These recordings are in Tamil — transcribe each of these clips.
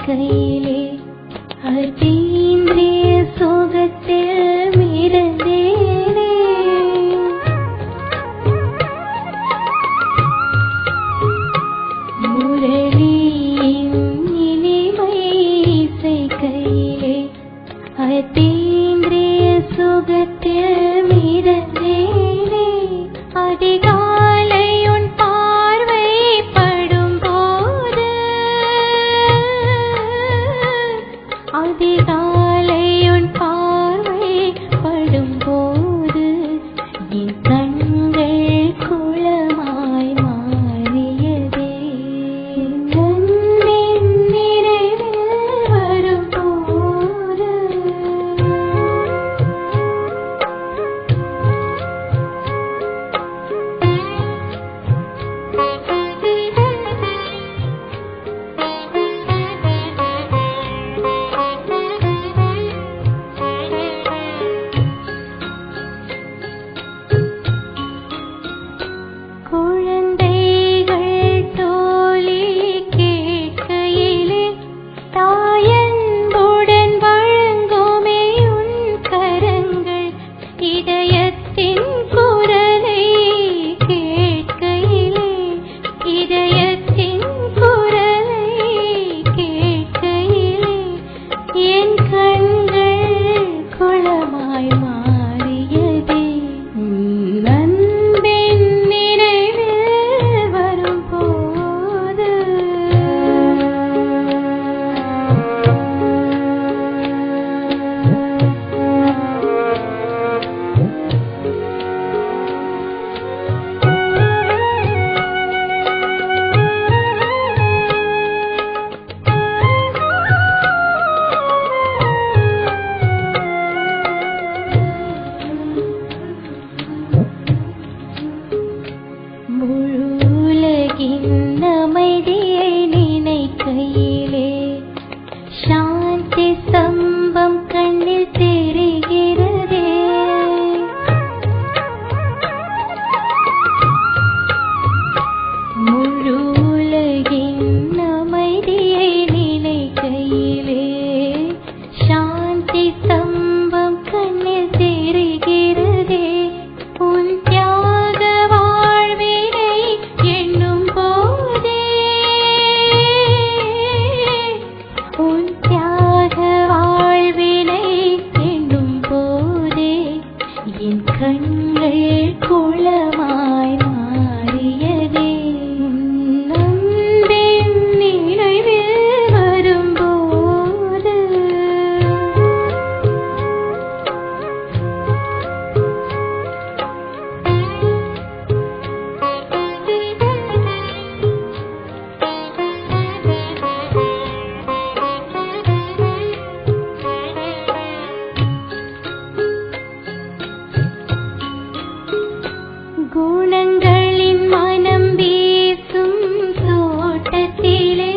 கையிலே அதீந்திரிய சோகத்தில் மிதந்தேனே. முரளியின் இனிமை இசை கையிலே அதீந்திரிய சோகத்தில் மிதந்தேனே. அதிகாலை உன் பார்வை படும் போது, அதிகாலை உன் பார்வை படும் போது என் கண்கள் குளமாய் மாறியதே. நன்பின் நிறைவில் வரும்போது குழந்தைகள் தோழி கேட்கையிலே தாயன்புடன் வழங்குமே உன் கரங்கள். இதயத்தின் குரலை கேட்கையிலே, இதயத்தின் குரலை கேட்கையிலே என் கண்கள் குளமாய் மாறியதே. அன்பின் நிறைவில் வரும்போது முழு உலகின் அமைதியை நினைக்கையிலே சாந்தி சம்பம் கண்ணில் தெரிகிறதே. முழு உலகின் அமைதியை நினைக்கையிலே சாந்தி சம்பம் கண்ணில் தெரிகிறதே. உன் தியாக வாழ்வினை எண்ணும் போதே, உன் தியாக வாழ்வினை எண்ணும் போதே என் கண்கள் குளமாய் மாறியதே. அன்பின் நிறைவில் வரும்போது குணங்களின் மனம் வீசும் தோட்டத்திலே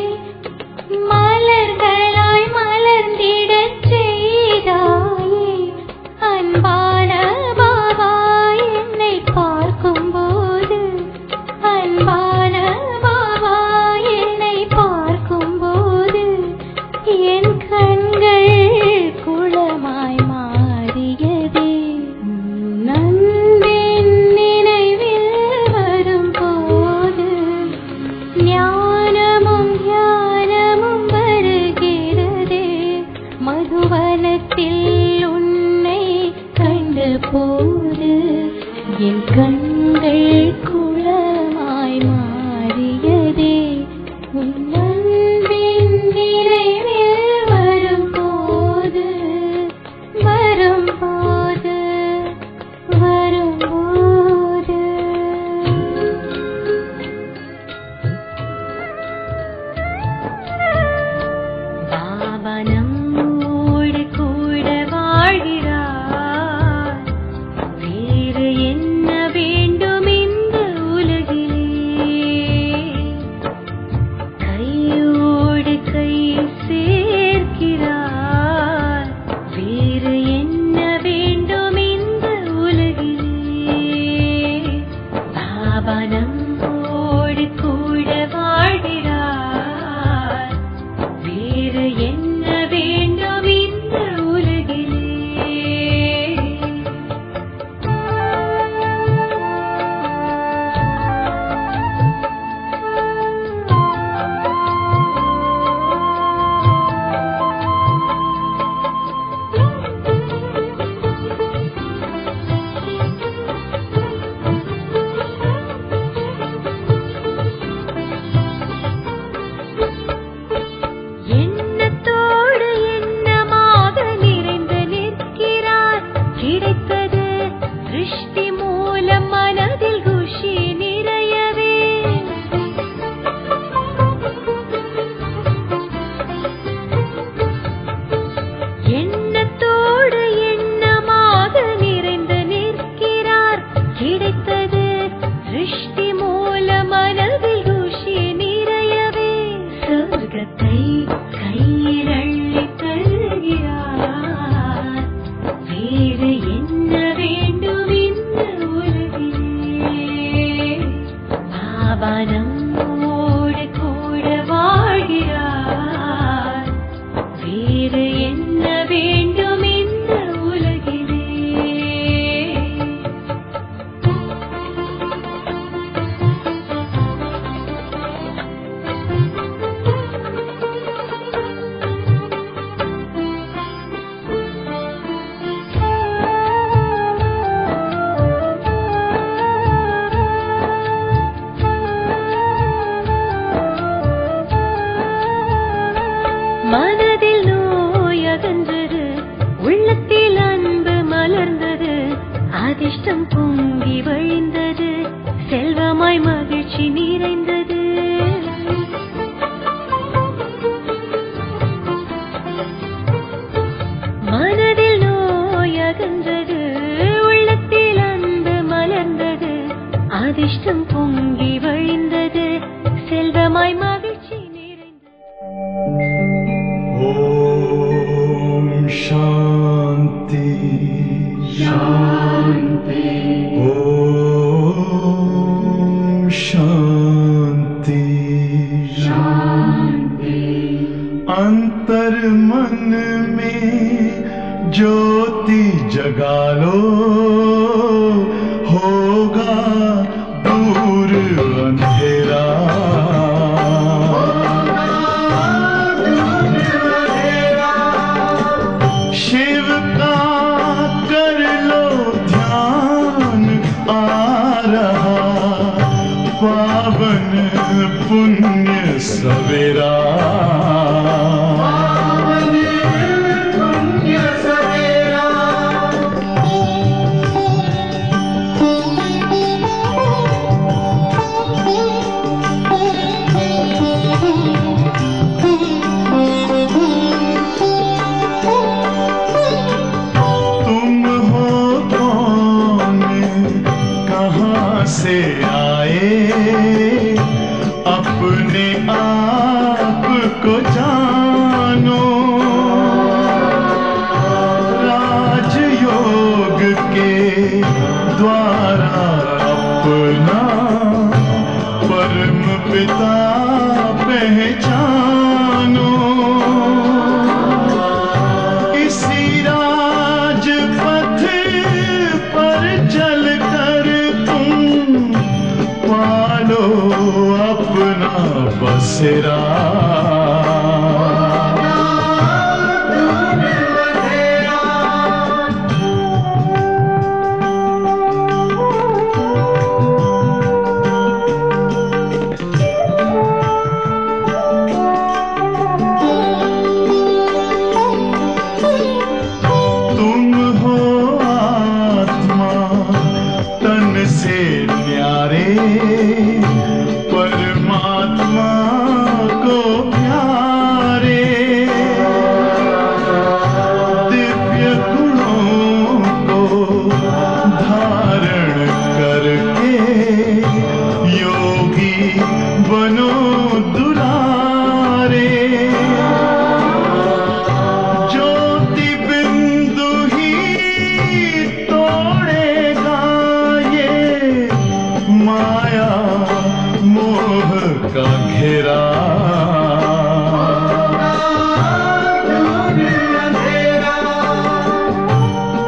மலர்களாய் மலர்ந்திடச் செய்தாயே. அன்பான பாபா என்னை பார்க்கும்போது, அன்பான பாபா என்னை பார்க்கும்போது என் கண்கள் குளமாய் மாறியதே. நன்பின் நினைவில் வரும்போது ஞானமும் ஞானமும் வருகிறதே. மதுவனத்தில் உன்னை கண்ட போது என் கண்கள் குளமாய் மாறியதே. உன் அன்பின் நிறைவில் வரும்போது, வரும்போது, வரும்போது பாபா நம்மோடு கூட வாழ்கிறார். வேறு என்ன வேண்டும் இந்த உலகிலே? கையோடு கை சேர்க்கிறார். வேறு என்ன வேண்டும் இந்த உலகிலே? பாபா நம்மோடு கூட வாழ்கிறார். வேறு மனதில் நோய் அகன்றது, உள்ளத்தில் அன்பு மலர்ந்தது, அதிர்ஷ்டம் பொங்கி வழிந்தது, செல்வமாய் மகிழ்ச்சி நிறைந்தது. மனதில் நோய் அகன்றது, உள்ளத்தில் அன்பு மலர்ந்தது, அதிர்ஷ்டம் பொங்கி வழிந்தது, செல்வமாய் மகிழ்ச்சி நிறைந்தது. ஓம் சாந்தி சாந்தி. ஓம் சாந்தி शांति. अंतर मन में ज्योति जगा लो, होगा दूर अंधेरा. शिव का कर लो ध्यान, आ रहा पावन पुण्य सवेरा. तुम हो कौन, कहाँ से आए, अपने आप को जानो. राजयोग के द्वारा अपना परम पिता पहचानो. इसी राजपथ पर चल कर तुम पालो अपना बसेरा. तुम हो आत्मा तन से न्यारे, परमात्मा को प्यारे. दिव्य गुणों को धारण करके योगी बनो दुलारे. ज्योति बिंदु ही तोड़ेगा ये माया मोह का घेरा.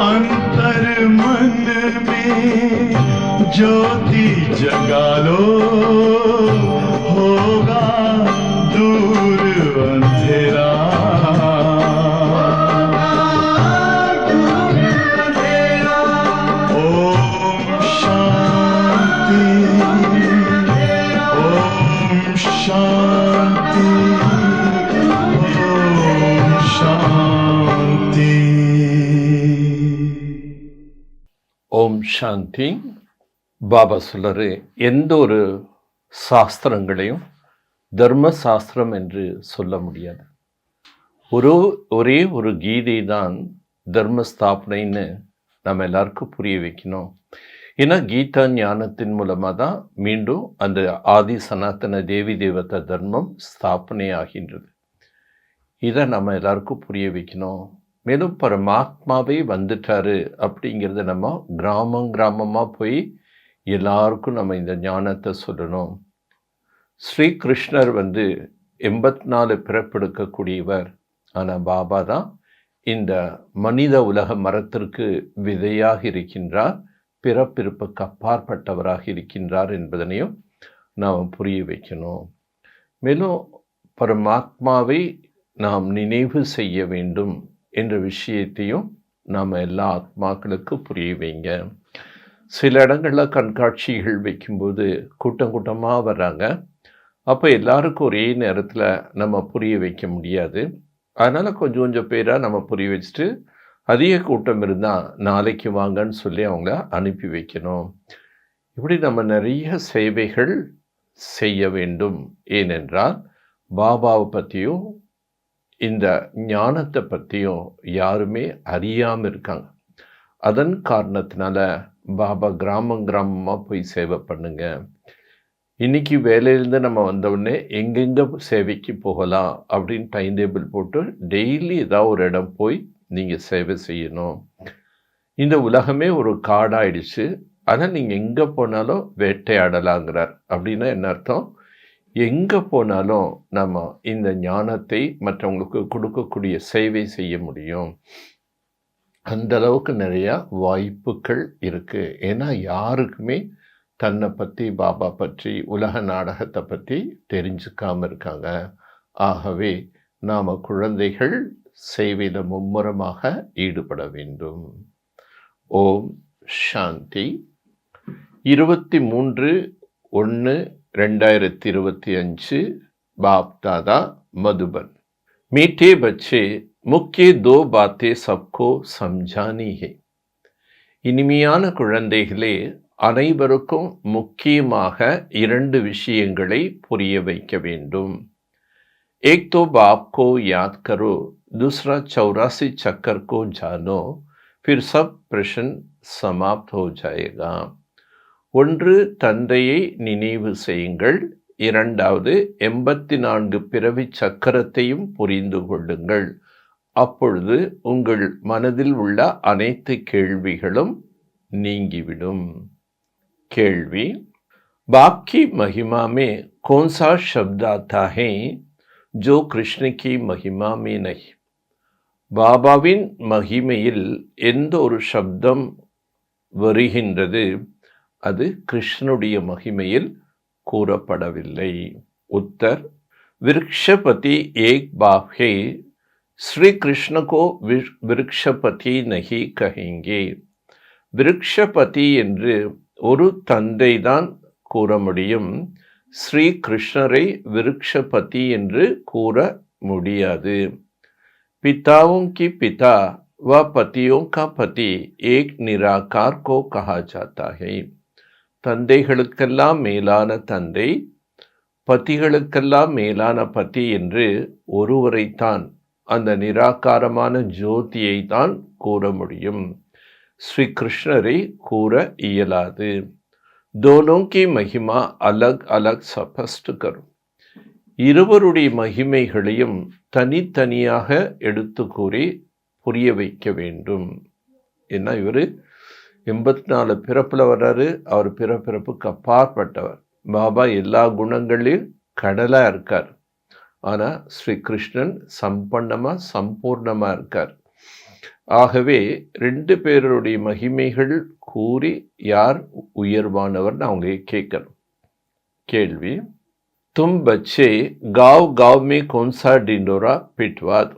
अंतर मन में ज्योति जगा लो, होगा दूर अंधेरा. ओम शांति. ओम शांति. ओम शांति. ஓம் சாந்தி. பாபா சொல்லரு, எந்த ஒரு சாஸ்திரங்களையும் தர்ம சாஸ்திரம் என்று சொல்ல முடியாது. ஒரே ஒரு கீதை தான் தர்ம ஸ்தாபனைன்னு நம்ம எல்லாருக்கும் புரிய வைக்கணும். ஏன்னா கீதா ஞானத்தின் மூலமாக தான் மீண்டும் அந்த ஆதி சனாத்தன தேவி தேவதா தர்மம் ஸ்தாபனை ஆகின்றது. இதை நம்ம எல்லாருக்கும் புரிய வைக்கணும். மேலும் பரமாத்மாவே வந்துட்டாரு அப்படிங்கிறத நம்ம கிராமமாக போய் எல்லாருக்கும் நம்ம இந்த ஞானத்தை சொல்லணும். ஸ்ரீகிருஷ்ணர் 84 பிறப்பெடுக்கக்கூடியவர். ஆனால் பாபா தான் இந்த மனித உலக மரத்திற்கு விதையாக இருக்கின்றார், பிறப்பிறப்புக்கு அப்பாற்பட்டவராக இருக்கின்றார் என்பதனையும் நாம் புரிய வைக்கணும். மேலும் பரமாத்மாவை நாம் நினைவு செய்ய வேண்டும் என்ற விஷயத்தையும் நாம் எல்லா ஆத்மாக்களுக்கு புரிய வைங்க. சில இடங்களில் கண்காட்சிகள் வைக்கும்போது கூட்டமாக வர்றாங்க. அப்போ எல்லாருக்கும் ஒரே நேரத்தில் நம்ம புரிய வைக்க முடியாது. அதனால் கொஞ்சம் கொஞ்சம் பேராக நம்ம புரிய வச்சுட்டு அதிக கூட்டம் இருந்தால் நாளைக்கு வாங்கன்னு சொல்லி அவங்கள அனுப்பி வைக்கணும். இப்படி நம்ம நிறைய சேவைகள் செய்ய வேண்டும். ஏனென்றால் பாபாவை பற்றியும் இந்த ஞானத்தை பற்றியும் யாருமே அறியாமல் இருக்காங்க. அதன் காரணத்தினால பாபா கிராமம் கிராமமாக போய் சேவை பண்ணுங்க. இன்னைக்கு வேலையிலேருந்து நம்ம வந்தவுடனே எங்கெங்கே சேவைக்கு போகலாம் அப்படின்னு டைம் டேபிள் போட்டு டெய்லி ஏதாவது ஒரு இடம் போய் நீங்கள் சேவை செய்யணும். இந்த உலகமே ஒரு காடாயிடுச்சு. ஆனால் நீங்கள் எங்கே போனாலும் வேட்டையாடலாங்கிறார். அப்படின்னா என்ன அர்த்தம்? எங்கே போனாலும் நம்ம இந்த ஞானத்தை மற்றவங்களுக்கு கொடுக்கக்கூடிய சேவை செய்ய முடியும். அந்த அளவுக்கு நிறையா வாய்ப்புகள் இருக்குது. ஏன்னா யாருக்குமே தன்னை பற்றி, பாபா பற்றி, உலக நாடகத்தை பற்றி தெரிஞ்சுக்காமல் இருக்காங்க. ஆகவே நாம் குழந்தைகள் சேவையில் மும்முரமாக ஈடுபட வேண்டும். ஓம் சாந்தி. 23/1/2025 बाप दादा मधुबन। मीठे बच्चे, मुख्य 2 बातें सबको समझानी है. இனிமையான குழந்தைகளே, அனைவருக்கும் முக்கியமாக 2 விஷயங்களை புரிய வைக்க வேண்டும். एक तो बाप को याद करो, दूसरा 84 चक्कर को जानो, फिर सब प्रश्न समाप्त हो जाएगा. ஒன்று தந்தையை நினைவு செய்யுங்கள், இரண்டாவது 84 பிறவி சக்கரத்தையும் புரிந்து கொள்ளுங்கள். அப்பொழுது உங்கள் மனதில் உள்ள அனைத்து கேள்விகளும் நீங்கிவிடும். கேள்வி: बाप की महिमा में कौन सा शब्द आता है जो कृष्ण की महिमा में नहीं? பாபாவின் மகிமையில் எந்த ஒரு சப்தம் வருகின்றது, அது கிருஷ்ணனுடைய மகிமையில் கூறப்படவில்லை. உத்தர்: விருக்ஷபதி ஏக் பாப் ஹே, ஸ்ரீ கிருஷ்ண கோ விருக்ஷபதி நஹி கஹேங்கே. விருக்ஷபதி என்று ஒரு தந்தை தான் கூற முடியும். ஸ்ரீ கிருஷ்ணரை விருக்ஷபதி என்று கூற முடியாது. पिताओं की पिता व पतियों का पति एक निराकार को कहा जाता है. தந்தைகளுக்கெல்லாம் மேலான தந்தை, பத்திகளுக்கெல்லாம் மேலான பதி என்று ஒருவரைத்தான், அந்த நிராகாரமான ஜோதியை தான் கூற முடியும். ஸ்ரீ கிருஷ்ணரை கூற இயலாது. दोनों की महिमा अलग अलग स्पष्ट करो. இருவருடைய மகிமைகளையும் தனித்தனியாக எடுத்து கூறி புரிய வைக்க வேண்டும். ஏன்னா இவர் 84 பிறப்பில் வர்றாரு. அவர் பிறப்புக்கு அப்பாற்பட்டவர். பாபா எல்லா குணங்களையும் கடலாக இருக்கார். ஆனால் ஸ்ரீ கிருஷ்ணன் சம்பூர்ணமாக இருக்கார். ஆகவே 2 பேருடைய மகிமைகள் கூறி யார் உயர்வானவர்னு அவங்களே கேட்கணும். கேள்வி: तुम बच्चे गांव गांव में कौन सा डिंडोरा पिटवा दो.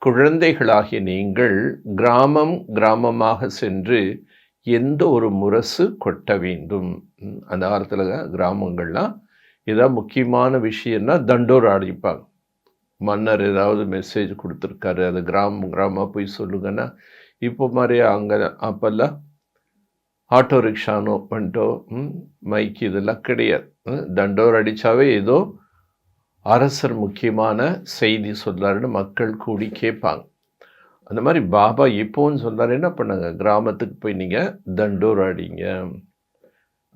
குழந்தைகளாகிய நீங்கள் கிராமம் கிராமமாக சென்று எந்த ஒரு முரசு கொட்ட வேண்டும். அந்த காலத்தில் கிராமங்கள்லாம் ஏதாவது முக்கியமான விஷயம்னா தண்டோரா அடிப்பாங்க. மன்னர் ஏதாவது மெசேஜ் கொடுத்துருக்காரு, அது கிராமமாக போய் சொல்லுங்கன்னா, இப்போ மாதிரி அங்கே அப்போல்லாம் ஆட்டோ ரிக்ஷானோ பண்ணிட்டோ மைக்கு இதெல்லாம் கிடையாது. தண்டோர் அடித்தாவே ஏதோ அரசர் முக்கியமான செய்தி சொல்கிறாருன்னு மக்கள் கூடி கேட்பாங்க. அந்த மாதிரி பாபா இப்போன்னு சொல்கிறாரு, என்ன பண்ணாங்க, கிராமத்துக்கு போய் நீங்கள் தண்டோர் அடிங்க.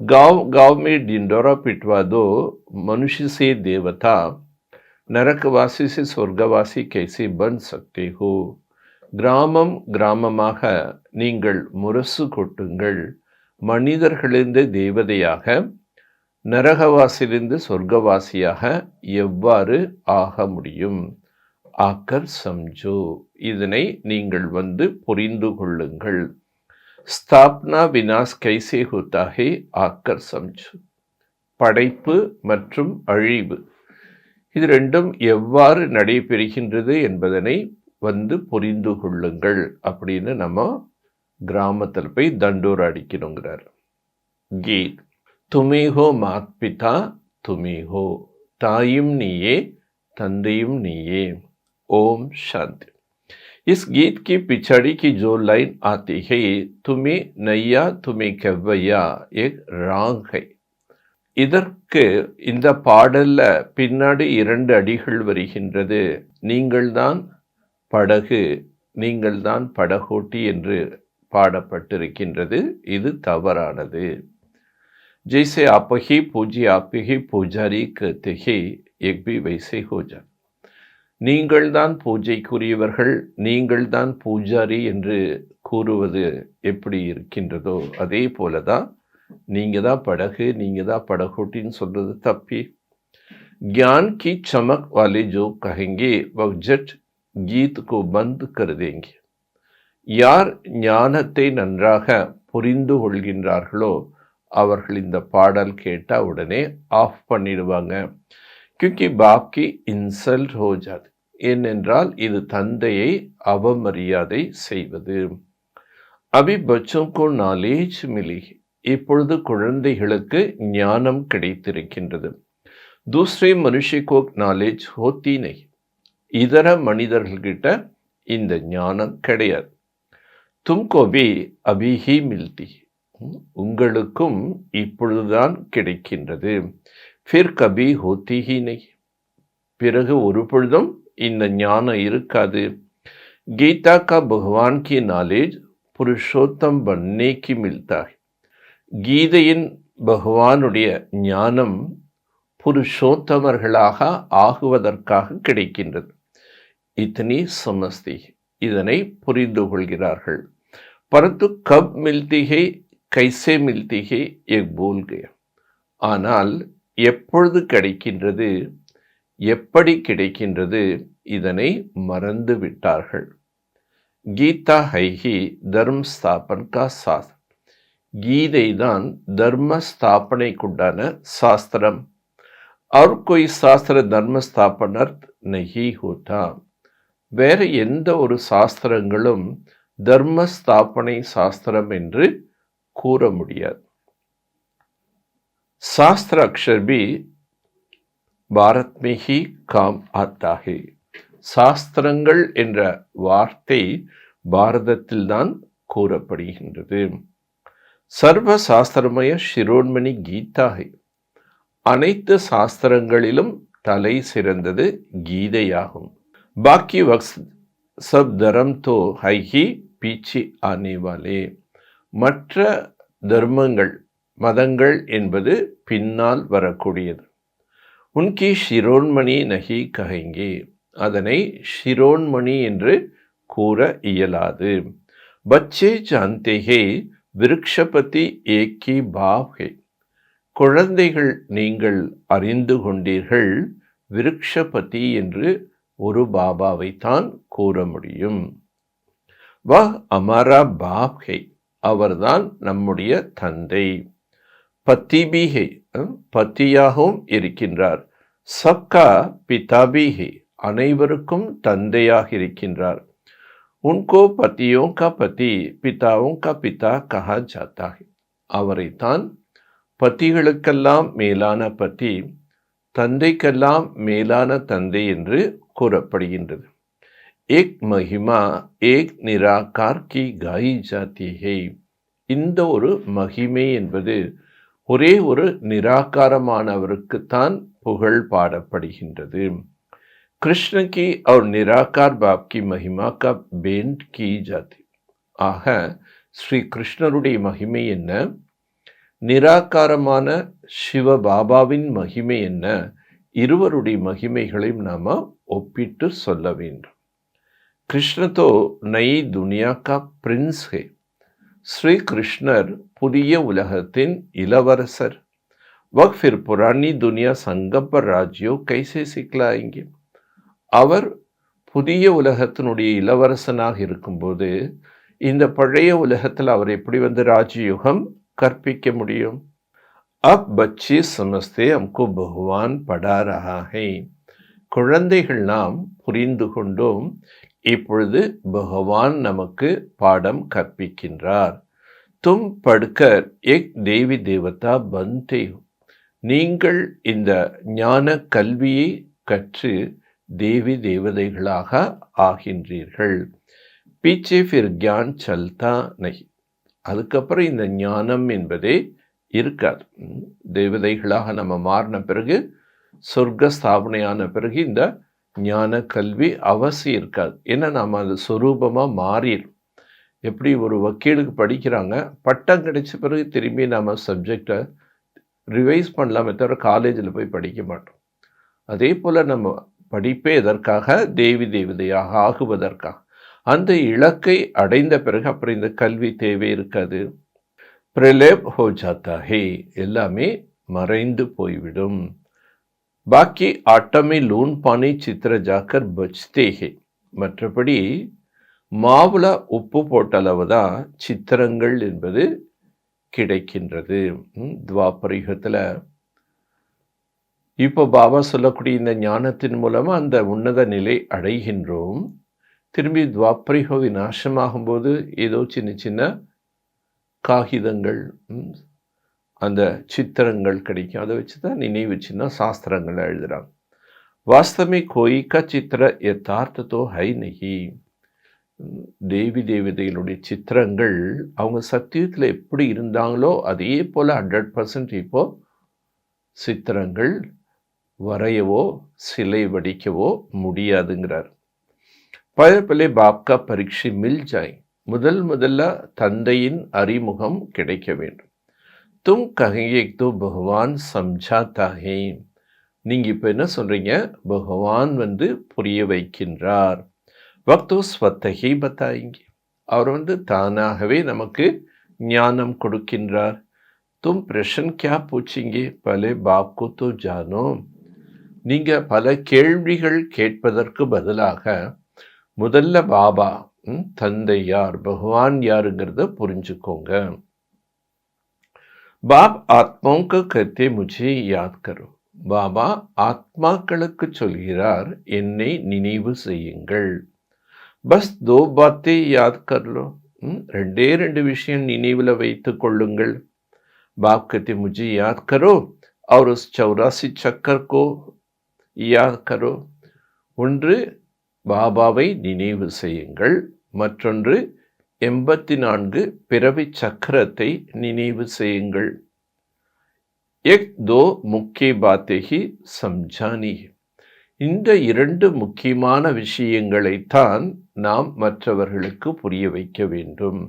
गांव गांव में डिंडोरा पिटवा दो, मनुष्य से देवता, नरकवासी से स्वर्गवासी कैसे बन सकते हो. கிராமம் கிராமமாக நீங்கள் முரசு கொட்டுங்கள். மனிதர்களிலிருந்து தேவதையாக, நரகவாசிலிருந்து சொர்க்கவாசியாக எவ்வாறு ஆக முடியும்? ஆக்கர் சம்ஜோ, இதனை நீங்கள் புரிந்து கொள்ளுங்கள். ஸ்தாப்னா வினாஸ் கைசே ஹோதா ஹே, ஆக்கர் சம்ஜோ. படைப்பு மற்றும் அழிவு இது ரெண்டும் எவ்வாறு நடைபெறுகின்றது என்பதனை புரிந்து கொள்ளுங்கள் அப்படின்னு நம்ம கிராமத்தில் போய் தண்டோரா அடிக்கணுங்கிறார். கீத்: துமே ஹோ மாத் பிதா, துமே ஹோ, தாயும் நீயே தந்தையும் நீயே. ओम शांति। इस गीत की पिछड़ी की जो लाइन आती है, तुम्हें नैया तुम्हें कव्வையா, एक राग है. இதற்கு இந்த பாடல்ல பின்னாடி 2 அடிகள் வருகின்றது. நீங்கள்தான் படகு, நீங்கள்தான் படகோட்டி என்று பாடப்பட்டிருக்கின்றது. இது தவறானது. जैसे आप ही पूजी आप ही पुजारी कहते हैं, एक भी वैसे हो जाए. நீங்கள்தான் பூஜைக்குரியவர்கள், நீங்கள்தான் பூஜாரி என்று கூறுவது எப்படி இருக்கின்றதோ அதே போலதான் நீங்க தான் படகு, நீங்க தான் படகோட்டின்னு சொல்றது தப்பி. ज्ञान की चमक वाले जो कहेंगे वह झट गीत को बंद कर देंगे. யார் ஞானத்தை நன்றாக புரிந்து கொள்கின்றார்களோ அவர்கள் இந்த பாடல் கேட்டா உடனே ஆஃப் பண்ணிடுவாங்க. क्योंकि बाप की इंसल्ट हो जाती, ஏனென்றால் இது தந்தையை அவமரியாதை செய்வது. अभी बच्चों को नॉलेज मिली, இப்பொழுது குழந்தைகளுக்கு ஞானம் கிடைத்திருக்கின்றது. दूसरे मनुष्य को नॉलेज होती नहीं, இதர மனிதர்கள்கிட்ட இந்த ஞானம் கிடையாது. तुमको भी अभी ही मिलती, உங்களுக்கும் இப்பொழுதுதான் கிடைக்கின்றது. फिर कभी होती ही नहीं, பிறகு ஒரு பொழுதும் இந்த ஞானம் இருக்காது. गीता का भगवान की नॉलेज पुरुषोत्तम बनने की मिलता है. கீதையின் பகவானுடைய ஞானம் புருஷோத்தமர்களாக ஆகுவதற்காக கிடைக்கின்றது. இத்தனி சமஸ்தி, இதனை புரிந்து கொள்கிறார்கள். பரந்து கப் மில்தி ஹை கைசே மில்தி ஹை ஏக் போல் கயா, ஆனால் எப்பொழுது கிடைக்கின்றது, எப்படி கிடைக்கின்றது, இதனை மறந்து விட்டார்கள். கீதா ஹைஹி தர்ம ஸ்தாபன் கா சாஸ்திரம், கீதை தான் தர்ம ஸ்தாபனைக்குண்டான சாஸ்திரம். और कोई शास्त्र धर्म ஸ்தாபனார்த் नहीं होता, வேற எந்த ஒரு சாஸ்திரங்களும் தர்ம ஸ்தாபனை சாஸ்திரம் என்று கூற முடியாது. शास्त्र अक्षर भी भारत में ही काम आता है. சாஸ்திரங்கள் என்ற வார்த்தை பாரதத்தில்தான் கூறப்படுகின்றது. சர்வ சாஸ்திரமய சிரோன்மணி கீதா ஹை, அனைத்து சாஸ்திரங்களிலும் தலை சிறந்தது கீதையாகும். பாக்கி வக்ஸ் சப் தரம் தோ ஹை ஹி பீச்சி ஆனே வாலே, மற்ற தர்மங்கள் மதங்கள் என்பது பின்னால் வரக்கூடியது. உன்கி ஷிரோன்மணி நகி கஹெங்கே, அதனை ஷிரோன்மணி என்று கூற இயலாது. பச்சே ஜான்தே ஹே விருக்ஷபதி ஏக்கி பாவ் ஹே, குழந்தைகள் நீங்கள் அறிந்து கொண்டீர்கள், விருக்ஷபதி என்று ஒரு பாபாவைத்தான் கூற முடியும். வா அமரா பாப் ஹே, அவர்தான் நம்முடைய தந்தை. பத்திபி ஹே, பத்தியாகவும் இருக்கின்றார். சப்கா பிதாபி ஹே, அனைவருக்கும் தந்தையாக இருக்கின்றார். உன்கோ பத்தியோ கா பதி பிதாவோ கா பிதா கஹா ஜாத்தா ஹே, அவரைத்தான் பத்திகளுக்கெல்லாம் மேலான பதி, தந்தைக்கெல்லாம் மேலான தந்தை என்று கூறப்படுகின்றது. ஏக் மகிமா ஏக் நிராகார் கி காயி ஜாத்தி ஹே, இந்த ஒரு மகிமை என்பது ஒரே ஒரு நிராகாரமானவருக்குத்தான் புகழ் பாடப்படுகின்றது. कृष्ण की और निराकार बाप की महिमा का बेंट की जाती. ஆக ஸ்ரீ கிருஷ்ணருடைய மகிமை என்ன, நிராகாரமான சிவ பாபாவின் மகிமை என்ன, இருவருடைய மகிமைகளையும் நாம ஒப்பிட்டு சொல்ல வேண்டும். கிருஷ்ண தோ நயி துனியா கா பிரின்ஸ் ஹே, ஸ்ரீ கிருஷ்ணர் புதிய உலகத்தின் இளவரசர். வக் ஃபிர் புராணி துனியா சங்கம் பர் ராஜ்யோ கைசே சிக்லாएंगे, அவர் புதிய உலகத்தினுடைய இளவரசனாக இருக்கும்போது இந்த பழைய உலகத்தில் அவர் எப்படி வந்து ராஜயோகம் கற்பிக்க முடியும்? அப் பச்சி சமஸ்தே அம்கோ பகவான் படா ரஹா ஹை, குழந்தைகள் நாம் புரிந்து கொண்டோம், இப்பொழுது பகவான் நமக்கு பாடம் கற்பிக்கின்றார். தும் படுக்கர் எக் தேவி தேவதா பந்தே, நீங்கள் இந்த ஞான கல்வியை கற்று தேவி தேவதைகளாக ஆகின்றீர்கள். பீச்சே ஃபிர் கியான் சல்தா நஹி. அதுக்கப்புறம் இந்த ஞானம் என்பதே இருக்காது. தேவதைகளாக நம்ம மாறின பிறகு, சொர்க்க ஸ்தாபனையான பிறகு இந்த ஞான கல்வி அவசியம் இருக்காது. ஏன்னா நாம் அது சொரூபமாக மாறிடும். எப்படி ஒரு வக்கீலுக்கு படிக்கிறாங்க, பட்டம் கிடைச்ச பிறகு திரும்பி நாம் சப்ஜெக்டை ரிவைஸ் பண்ணலாமே தவிர காலேஜில் போய் படிக்க மாட்டோம். அதே போல் நம்ம படிப்பே எதற்காக? தேவி தேவதையாக ஆகுவதற்காக. அந்த இலக்கை அடைந்த பிறகு அப்புறம் இந்த கல்வி தேவை இருக்காது. பிரலேப் ஹோ ஜாத்தா ஹே, எல்லாமே மறைந்து போய்விடும். பாக்கி ஆட்டமே லூன் பானி சித்திர ஜாக்கர் பச்தே ஹே. மற்றபடி மாவுல உப்பு போட்ட அளவு தான் சித்திரங்கள் என்பது கிடைக்கின்றது. துவாபரிகத்தில் இப்போ பாபா சொல்லக்கூடிய இந்த ஞானத்தின் மூலமாக அந்த உன்னத நிலை அடைகின்றோம். திரும்பி துவாபரிக விநாசமாகும்போது ஏதோ சின்ன சின்ன காகிதங்கள், அந்த சித்திரங்கள் கிடைக்கும். அதை வச்சு தான் நினைவு சின்ன சாஸ்திரங்கள் எழுதுகிறாங்க. வாஸ்தமே கோயிக்கா சித்திர யதார்த்தத்தோ ஹை நகி. தேவி தேவதைகளுடைய சித்திரங்கள் அவங்க சத்தியத்தில் எப்படி இருந்தாங்களோ அதே போல் 100% இப்போ சித்திரங்கள் வரையவோ சிலை வடிக்கவோ முடியாதுங்கிறார். பல பாப்கா பரீட்சை மில் ஜாய். முதல்ல தந்தையின் அறிமுகம் கிடைக்க வேண்டும். தும் கஹேங்கே தோ பகவான் சம்ஜாதா ஹே. நீங்கள் இப்போ என்ன சொல்கிறீங்க? பகவான் புரிய வைக்கின்றார். வக்தோ ஸ்வத்தஹி பத்தாயிங்க. அவர் தானாகவே நமக்கு ஞானம் கொடுக்கின்றார். தும் பிரஷன் கியா பூச்சிங்க? பலே பாப்கோ தோ ஜானோ. நீங்கள் பல கேள்விகள் கேட்பதற்கு பதிலாக முதல்ல பாபா தந்தை யார், பகவான் யாருங்கிறத புரிஞ்சுக்கோங்க. பாப் ஆத்மாவுக்கு கருத்தே முझे யாத் கரோ. பாபா ஆத்மாக்களுக்கு சொல்கிறார், என்னை நினைவு செய்யுங்கள். பஸ் தோ பாத்தே யாத் கர்லோ. ரெண்டே விஷயம் நினைவில் வைத்து கொள்ளுங்கள். பாப் கருத்தே முझे யாத் கரோ और उस 84 चक्कर को याद करो. ஒன்று பாபாவை நினைவு செய்யுங்கள், மற்றொன்று 84 பிறவி சக்கரத்தை நினைவு செய்யுங்கள். एक दो मुख्य बातें ही समझानी है. இந்த இரண்டு முக்கியமான விஷயங்களைத்தான் நாம் மற்றவர்களுக்கு புரிய வைக்க வேண்டும்.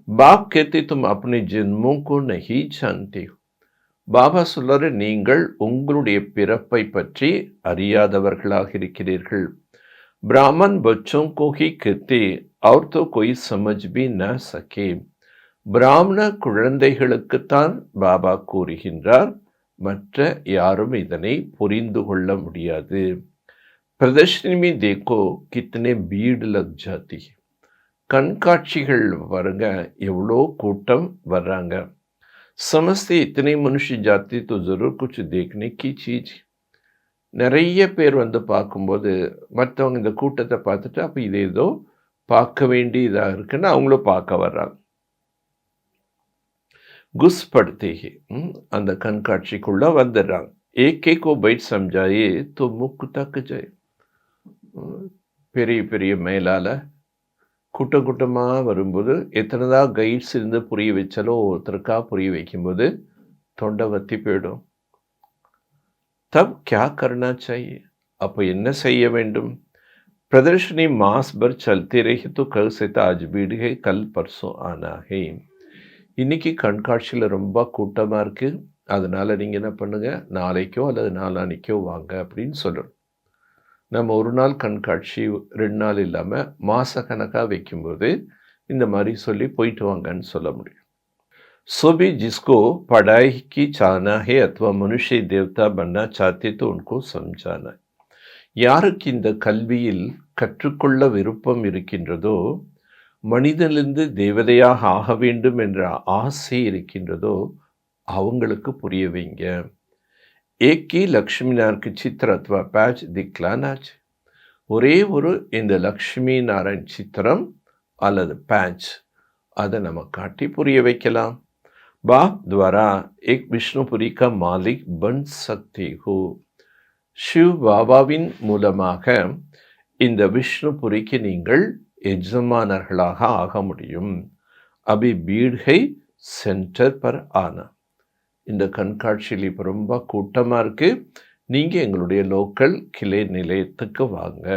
பாப் कहते तुम अपने जन्मों को नहीं जानते हो. பாபா சொல்றாரு, நீங்கள் உங்களுடைய பிறப்பை பற்றி அறியாதவர்களாக இருக்கிறீர்கள். ब्राह्मण बच्चों को ही कहते और तो कोई समझ भी न सके. பிராமண குழந்தைகளுக்குத்தான் பாபா கூறுகின்றார், மற்ற யாரும் இதனை புரிந்து கொள்ள முடியாது. பிரதர்ஷனி में देखो कितने भीड़ लग जाती है. கண்காட்சிகள் பாருங்க, எவ்வளோ கூட்டம் வர்றாங்க. समझते इतने मनुष्य जाति तो जरूर कुछ देखने की चीज. நிறைய பேர் பார்க்கும்போது மற்றவங்க இந்த கூட்டத்தை பார்த்துட்டு அப்போ இது ஏதோ பார்க்க வேண்டியதாக இருக்குன்னு அவங்களும் பார்க்க வர்றாங்க. குஸ் படுத்தேகி அந்த கண்காட்சிக்குள்ள வந்துடுறாங்க. ஏகே கோ பைட் சம்ஜாயே தோ முக்கு தக்கு ஜாய். பெரிய பெரிய மேலால கூட்டமாக வரும்போது எத்தனைதான் கைட்ஸ் இருந்து புரிய வச்சாலும் ஒருத்தருக்கா புரிய வைக்கும்போது தொண்டை வத்தி போயிடும். தப் क्या करना चाहिए? அப்போ என்ன செய்ய வேண்டும்? प्रदर्शनी मास भर चलते रही तो कल से तो आज भीड़ है, कल परसों आना है. இன்னைக்கு கண்காட்சியில் ரொம்ப கூட்டமாக இருக்குது, அதனால் நீங்கள் என்ன பண்ணுங்கள், நாளைக்கோ அல்லது நாளானிக்கோ வாங்க அப்படின்னு சொல்லணும். நம்ம ஒரு நாள் கண்காட்சி 2 நாள் இல்லாமல் மாதக்கணக்காக வைக்கும்போது இந்த மாதிரி சொல்லி போயிட்டு வாங்கன்னு சொல்ல முடியும். सो भी जिसको पढ़ाई की चाहना है अथवा मनुष्य देवता बनना चाहते तो उनको समझाना. யாருக்கு இந்த கல்வியில் கற்றுக்கொள்ள விருப்பம் இருக்கின்றதோ, மனிதனிலிருந்து தேவதையாக ஆக வேண்டும் என்ற ஆசை இருக்கின்றதோ அவங்களுக்கு புரிய வைங்க. ஏக்கி லக்ஷ்மி நாராயண் சித்திர அத்வா பேட்ச் திக்லானாச். ஒரே ஒரு இந்த லக்ஷ்மி நாராயண் சித்திரம் அல்லது பேட்ச் அதை நம்ம காட்டி புரிய வைக்கலாம். बाप द्वारा एक विष्णुपुरी का मालिक बन सकते हो. ஷிவ் பாபாவின் மூலமாக இந்த விஷ்ணுபுரிக்கு நீங்கள் எஜமானர்களாக ஆக முடியும். அபி பீட்கை சென்டர் பர் ஆனா. இந்த கண்காட்சியில் இப்போ ரொம்ப கூட்டமாக இருக்குது. நீங்கள் எங்களுடைய லோக்கல் கிளை நிலையத்துக்கு வாங்க.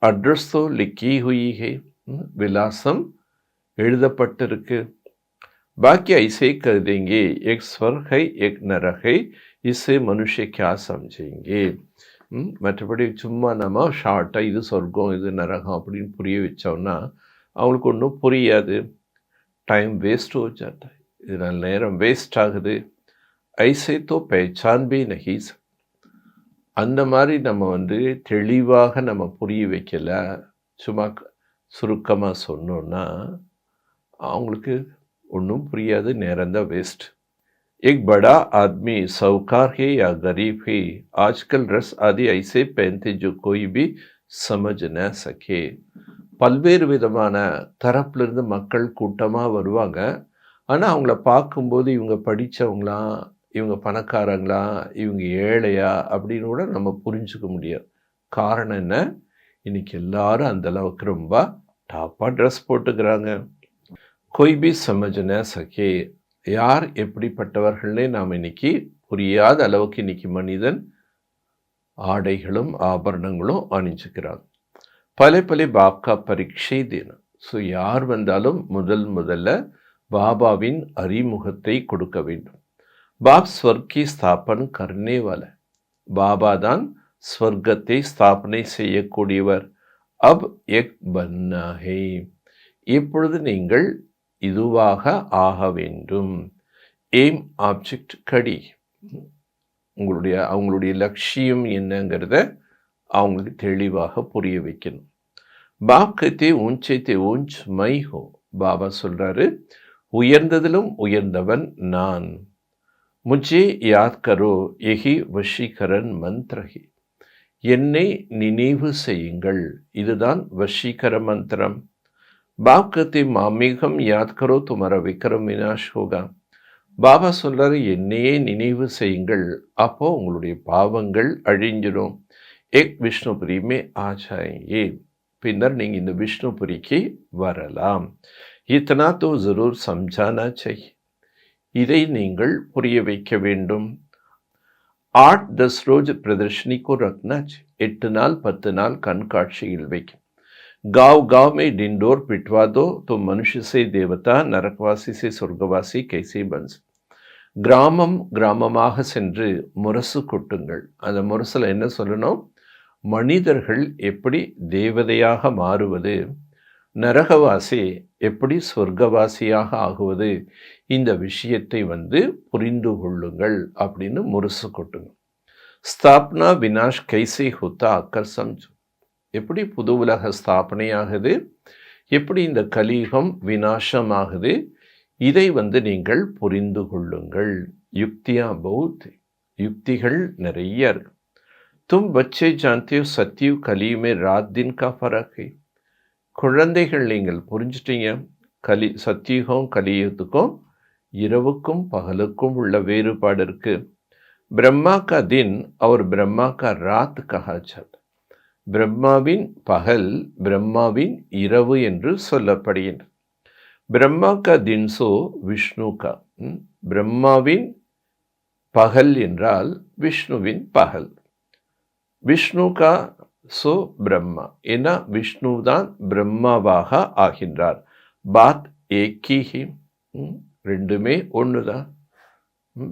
அட்ரஸ் தோ லிக்கி ஹுயி ஹை, விலாசம் எழுதப்பட்டிருக்கு. பாக்கி ஐசே कर देंगे, एक स्वर्ग है एक नरक है, इससे मनुष्य क्या समझेंगे. மற்றபடி சும்மா நம்ம ஷார்ட்டாக இது சொர்க்கம் இது நரகம் அப்படின்னு புரிய வச்சோம்னா அவங்களுக்கு ஒன்றும் புரியாது. டைம் வேஸ்ட் हो जाता है. இதனால் நேரம் வேஸ்ட் ஆகுது. ஐசே தோ பஹச்சான் பி நஹி. அந்த மாதிரி நம்ம தெளிவாக நம்ம புரிய வைக்கல, சும்மா சுருக்கமாக சொன்னோன்னா அவங்களுக்கு ஒன்றும் புரியாது, நேரம்தான் வேஸ்ட். एक बड़ा आदमी साहूकार है या गरीब है, आजकल रस आदि ऐसे पहनते जो कोई भी समझ न सके. பல்வேறு விதமான தரப்பிலிருந்து மக்கள் கூட்டமாக வருவாங்க. ஆனால் அவங்கள பார்க்கும்போது இவங்க படித்தவங்களா, இவங்க பணக்காரங்களா, இவங்க ஏழையா அப்படின்னு கூட நம்ம புரிஞ்சுக்க முடியாது. காரணம் என்ன? இன்னைக்கு எல்லாரும் அந்த அளவுக்கு ரொம்ப டாப்பாக ட்ரெஸ் போட்டுக்கிறாங்க. கொய் பி சமஜன சகே, யார் எப்படிப்பட்டவர்கள்னே நாம் இன்னைக்கு புரியாத அளவுக்கு இன்னைக்கு மனிதன் ஆடைகளும் ஆபரணங்களும் அணிஞ்சுக்கிறாங்க. பல பல பாப்கா பரீட்சை தினம். ஸோ யார் வந்தாலும் முதல்ல பாபாவின் அறிமுகத்தை கொடுக்க வேண்டும். பாப் ஸ்வர்க்கி ஸ்தாபன் கர்னே வால. பாபா தான் ஸ்வர்க்கத்தை ஸ்தாபனை செய்யக்கூடியவர். அப் எக் பன்னா ஹை, இப்பொழுது நீங்கள் இதுவாக ஆக வேண்டும். எய்ம் ஆப்ஜெக்ட் கடி. அவங்களுடைய லட்சியம் என்னங்கிறத அவங்களுக்கு தெளிவாக புரிய வைக்கணும். பாப் கத்தே ஊஞ்சைத்தே ஊஞ்ச் மை ஹோ. பாபா சொல்றாரு, உயர்ந்ததிலும் உயர்ந்தவன் நான். முஜே யாத் கரோ எஹி வஷீகரன் மந்திரஹி. என்னை நினைவு செய்யுங்கள், இதுதான் வஷீகர மந்திரம். பாப் கத்தே மாமேகம் யாத் கரோ துமாரா விக்ரம் வினாஷ் ஹோகா. பாபா சொல்றாரு, என்னையே நினைவு செய்யுங்கள், அப்போ உங்களுடைய பாவங்கள் அழிஞ்சிடும். எக் விஷ்ணுபுரிமே ஆச்சாயே, பின்னர் நீங்கள் இந்த விஷ்ணுபுரிக்கு வரலாம். இத்தனா தோ ஜரூர் சம்ஜானா செய், இதை நீங்கள் புரிய வைக்க வேண்டும். 8-10 ரோஜ் பிரதர்ஷனி கோ ரக்னா செய், 8 நாள் 10 நாள் கண்காட்சியில் வைக்கும். गांव गांव में डिंडोर पिटवा दो तो मनुष्य से देवता नरकवासी से சொர்க்கவாசி कैसे बन. கிராமம் கிராமமாக சென்று முரசு கொட்டுங்கள். அந்த முரசில் என்ன சொல்லணும்? மனிதர்கள் எப்படி தேவதையாக மாறுவது, நரகவாசி எப்படி சொர்க்கவாசியாக ஆகுவது, இந்த விஷயத்தை புரிந்து கொள்ளுங்கள் அப்படின்னு முரசு கொட்டுங்க. ஸ்தாப்னா வினாஷ் கைசே ஹோத்தா அக்கர் சம்ஜோ. எப்படி புது உலக ஸ்தாபனை ஆகுது, எப்படி இந்த கலியுகம் வினாசமாகுது, இதை நீங்கள் புரிந்து கொள்ளுங்கள். யுக்தியா பௌத், யுக்திகள் நிறைய இருக்கு. தும் பச்சே ஜான்தே சத்யு கலியுமே ராத் தின் கா ஃபரக் ஹை. குழந்தைகள் நீங்கள் புரிஞ்சுட்டீங்க, சத்தியுகம் கலியுகத்துக்கும் இரவுக்கும் பகலுக்கும் உள்ள வேறுபாடு இருக்கு. பிரம்மா கா தின் और பிரம்மா கா ராத் கஹா ஜாதா. பிரம்மாவின் பகல் பிரம்மாவின் இரவு என்று சொல்லப்படுகின்றது. பிரம்மா கா தின் சோ விஷ்ணு கா. பிரம்மாவின் பகல் என்றால் விஷ்ணுவின் பகல். விஷ்ணு கா சோ பிரம்மா, ஏன்னா விஷ்ணு தான் பிரம்மாவாக ஆகின்றார். பாத் ஏக்கி ஹி, ரெண்டுமே ஒன்று தான்.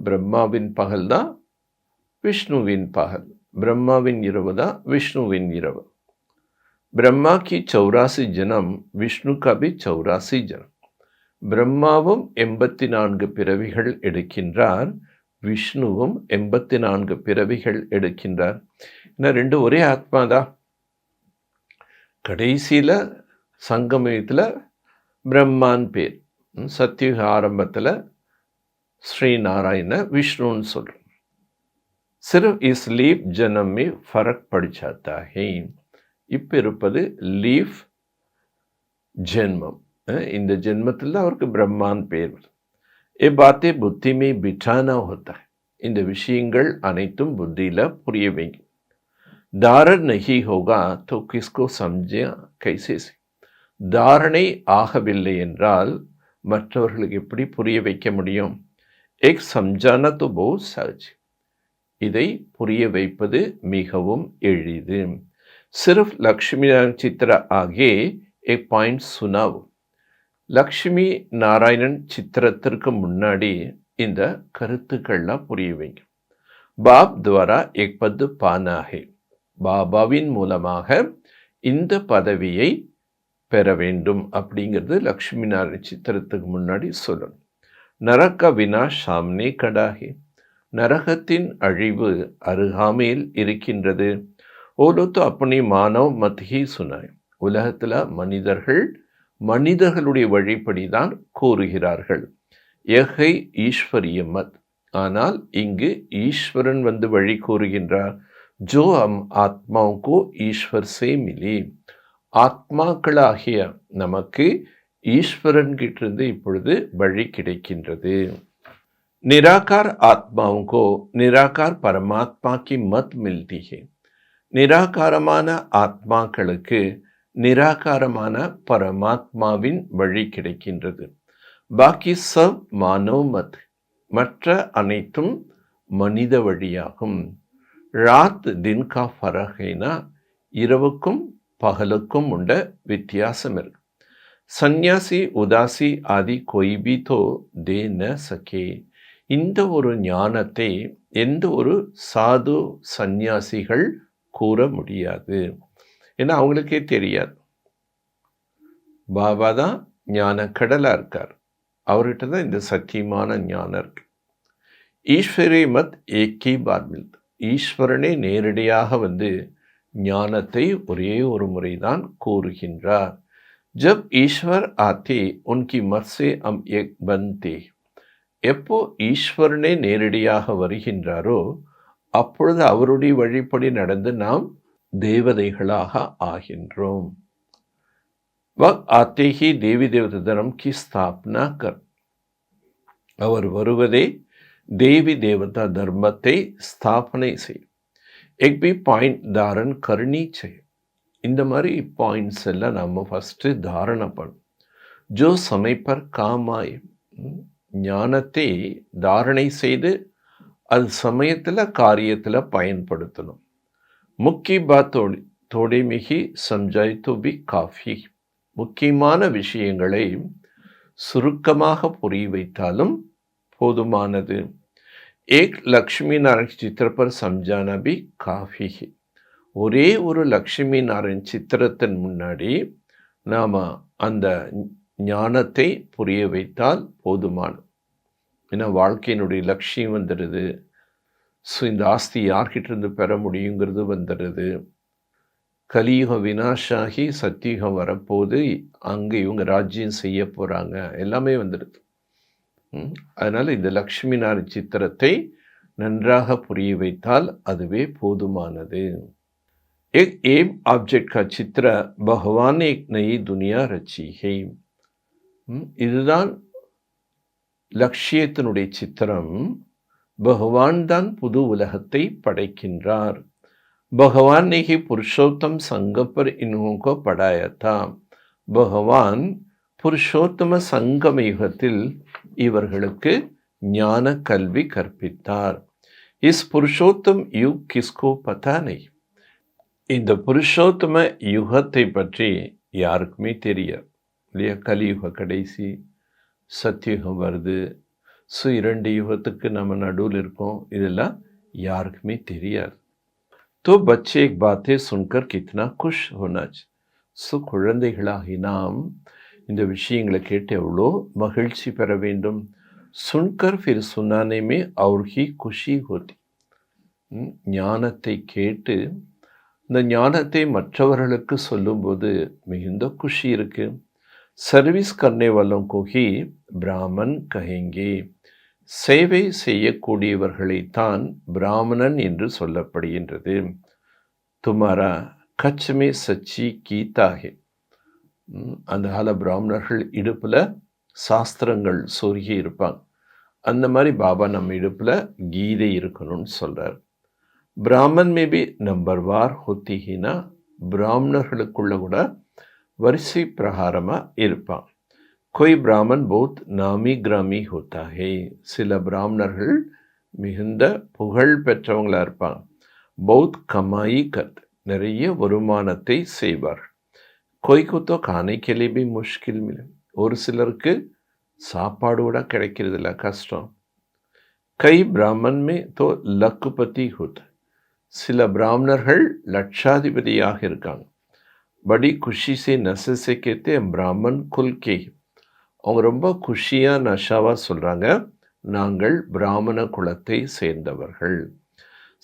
பிரம்மாவின் பகல் தான் விஷ்ணுவின் பகல், பிரம்மாவின் இரவு தான் விஷ்ணுவின் இரவு. பிரம்மா கி 84 ஜனம், விஷ்ணு கா பி 84 ஜனம். பிரம்மாவும் 84 பிறவிகள் எடுக்கின்றார், விஷ்ணுவும் 84 பிறவிகள் எடுக்கின்றார். இன்னும் ரெண்டு ஒரே ஆத்மா தான். கடைசியில் சங்கமயத்தில் பிரம்மான் பேர், சத்தியுக ஆரம்பத்தில் ஸ்ரீநாராயண விஷ்ணுன்னு சொல்கிறோம். सिर्फ इस लीफ जन्म में फर्क पड़ जाता है. இப்போ இருப்பது லீஃப் ஜென்மம். இந்த ஜென்மத்தில் அவருக்கு பிரம்மான் பேர். ये बातें बुद्धि में बिठाना होता है. இந்த விஷயங்கள் அனைத்தும் புத்தியில புரிய வைங்க. தாரண நஹி ஹோகா தோ கிஸ்கோ சம்ஜா கைசே சே. தாரணை ஆகவில்லை என்றால் மற்றவர்களுக்கு எப்படி புரிய வைக்க முடியும்? எக் சம்ஜானா தோ பஹுத் சஹஜ். இதை புரிய வைப்பது மிகவும் எளிது. சிர்ஃப் லக்ஷ்மி நாராயண் சித்ரா ஆகே எக் பாயிண்ட் சுனாவ். லக்ஷ்மி நாராயணன் சித்திரத்திற்கு முன்னாடி இந்த கருத்துக்கள்லாம் புரிய வைங்க. பாப் துவாரா எக் பத் பானா ஹே. பாபாவின் மூலமாக இந்த பதவியை பெற வேண்டும் அப்படிங்கிறது லக்ஷ்மி நாராயண் சித்திரத்துக்கு முன்னாடி சொல்லணும். நரக வினாஷ் சாம்னே கடா ஹே. நரகத்தின் அழிவு அருகாமையில் இருக்கின்றது. ஓலோ தோ அப்பனி மானவ் மத் ஹி சுனாய். உலகத்தில் மனிதர்களுடைய வழிப்படி தான் கூறுகிறார்கள். எஹை ஈஸ்வரிய மத். ஆனால் இங்கு ஈஸ்வரன் வந்து வழி கூறுகின்றார். ஜோ ஹம் ஆத்மாவும் கோ ஈஸ்வர் சே மிலி. ஆத்மாக்களாகிய நமக்கு ஈஸ்வரன் கிட்டிருந்து இப்பொழுது வழி கிடைக்கின்றது. निराकार आत्माओं को निराकार परमात्मा की मत मिलती है. நிராகாரமான ஆத்மாக்களுக்கு நிராகாரமான பரமாத்மாவின் வழி கிடைக்கின்றது. பாக்கி சப் மானவ் மத். மற்ற அனைத்தும் மனித வழியாகும். ராத் தின் கா ஃபரக் ஹைனா. இரவுக்கும் பகலுக்கும் உள்ள வித்தியாசம் இருக்கு. சந்நியாசி உதாசி ஆதி கோய் பி தோ தே ந சகே. இந்த ஒரு ஞானத்தை எந்த ஒரு சாது சந்நியாசிகள் கூற முடியாது. ஏன்னா அவங்களுக்கே தெரியாது. பாபா தான் ஞான கடலாக இருக்கார். அவர்கிட்ட தான் இந்த சத்தியமான ஞானம் இருக்கு. ஈஸ்வரே மத் ஏக்கி பார் மில்த். ஈஸ்வரனே நேரடியாக வந்து ஞானத்தை ஒரே ஒரு முறைதான் கூறுகின்றார். ஜப் ஈஸ்வர் ஆத்தே உன்கி மத் சே ஹம் ஏக் பன்தே. எப்போ ஈஸ்வரனே நேரடியாக வருகின்றாரோ அப்பொழுது அவருடைய வழிப்படி நடந்து நாம் தேவதைகளாக ஆகின்றோம். வக் ஆத்தே ஹி தேவி தேவத தர்மம் கி ஸ்தாபனா கர். அவர் வருவதே தேவி தேவதா தர்மத்தை ஸ்தாபனை செய். எக் பி பாயிண்ட் தாரன் கர்ணி செய். இந்த மாதிரி பாயிண்ட்ஸ் எல்லாம் நம்ம ஃபஸ்ட்டு தாரணை பண்ணும். ஜோ சமைப்பர் காமாய். ஞானத்தை தாரணை செய்து அது சமயத்தில் காரியத்தில் பயன்படுத்தணும். முக்கிய பாத் தோடே மிகி சம்ஜாய் தோ பி காஃபி. முக்கியமான விஷயங்களை சுருக்கமாக புரிய வைத்தாலும் போதுமானது. ஏக் லக்ஷ்மி நாராயண் சித்திர பர் சம்ஜானா பி காஃபி. ஒரே ஒரு லக்ஷ்மி நாராயண் சித்திரத்தின் முன்னாடி நாம் அந்த ஞானத்தை புரிய வைத்தால் போதுமானது. ஏன்னா வாழ்க்கையினுடைய லட்சியம் வந்துடுது. ஸோ இந்த ஆஸ்தி யார்கிட்டேருந்து பெற முடியுங்கிறது வந்துடுது. கலியுகம் வினாஷாகி சத்தியுகம் வரப்போது அங்கே இவங்க ராஜ்யம் செய்ய போகிறாங்க, எல்லாமே வந்துடுது. அதனால் இந்த லக்ஷ்மி நாராயண் சித்திரத்தை நன்றாக புரிய வைத்தால் அதுவே போதுமானது. एक एम ऑब्जेक्ट का चित्र भगवान ने एक नई दुनिया रची है. இதுதான் லட்சியத்தினுடைய சித்திரம். பகவான் தான் புது உலகத்தை படைக்கின்றார். பகவான் ने ही पुरुषोत्तम संगम पर इन्हों को पढ़ाया था. பகவான் புருஷோத்தம சங்கம யுகத்தில் இவர்களுக்கு ஞான கல்வி கற்பித்தார். इस पुरुषोत्तम युग किसको पता नहीं. இந்த புருஷோத்தம யுகத்தை பற்றி யாருக்குமே தெரியாது இல்லையா? கலியுக கடைசி, சத்தியுகம் வருது. ஸோ 2 யுகத்துக்கு நம்ம நடுவில் இருக்கோம். இதெல்லாம் யாருக்குமே தெரியாது. तो बच्चे एक बातें सुनकर कितना खुश होना. ஸோ குழந்தைகளாகி நாம் இந்த விஷயங்களை கேட்டு எவ்வளோ மகிழ்ச்சி பெற வேண்டும். சுன்கர் फिर सुनाने में और ही खुशी होती. ஞானத்தை கேட்டு இந்த ஞானத்தை மற்றவர்களுக்கு சொல்லும்போது மிகுந்த குஷி இருக்கு. சர்வீஸ் கர்னே வாலோं को ही பிராமன் கஹேங்கே. சேவை செய்யக்கூடியவர்களைத்தான் பிராமணன் என்று சொல்லப்படுகின்றது. துமாரா கச்மே சச்சி கீதா ஹே. அந்த கால பிராமணர்கள் இடுப்பில் சாஸ்திரங்கள் சொருகி இருப்பாங்க. அந்த மாதிரி பாபா நம்ம இடுப்பில் கீதை இருக்கணும்னு சொல்கிறார். பிராமன் மேபி நம்பர்வார் ஹொத்திகினா, பிராமணர்களுக்குள்ள கூட வரிசை பிரகாரமாக இருப்பான். கொய் பிராமன் பௌத் நாமி கிராமி ஹோத்தா ஹே, சில பிராமணர்கள் மிகுந்த புகழ் பெற்றவங்களாக இருப்பாங்க. பௌத் கமாயி கத், நிறைய வருமானத்தை செய்வார்கள். கொய்க்குத்தோ கானை கிளம்பி முஷ்கில் மிலும், ஒரு சிலருக்கு சாப்பாடு கூட கிடைக்கிறதில்ல, கஷ்டம். கை பிராமன் மே தோ லக்குபதி ஹுத், சில பிராமணர்கள் லட்சாதிபதியாக இருக்காங்க. படி குஷி சே நசை கேத்தே பிராமன் குல் கே, அவங்க ரொம்ப குஷியாக நஷாவாக சொல்கிறாங்க, நாங்கள் பிராமண குலத்தை சேர்ந்தவர்கள்.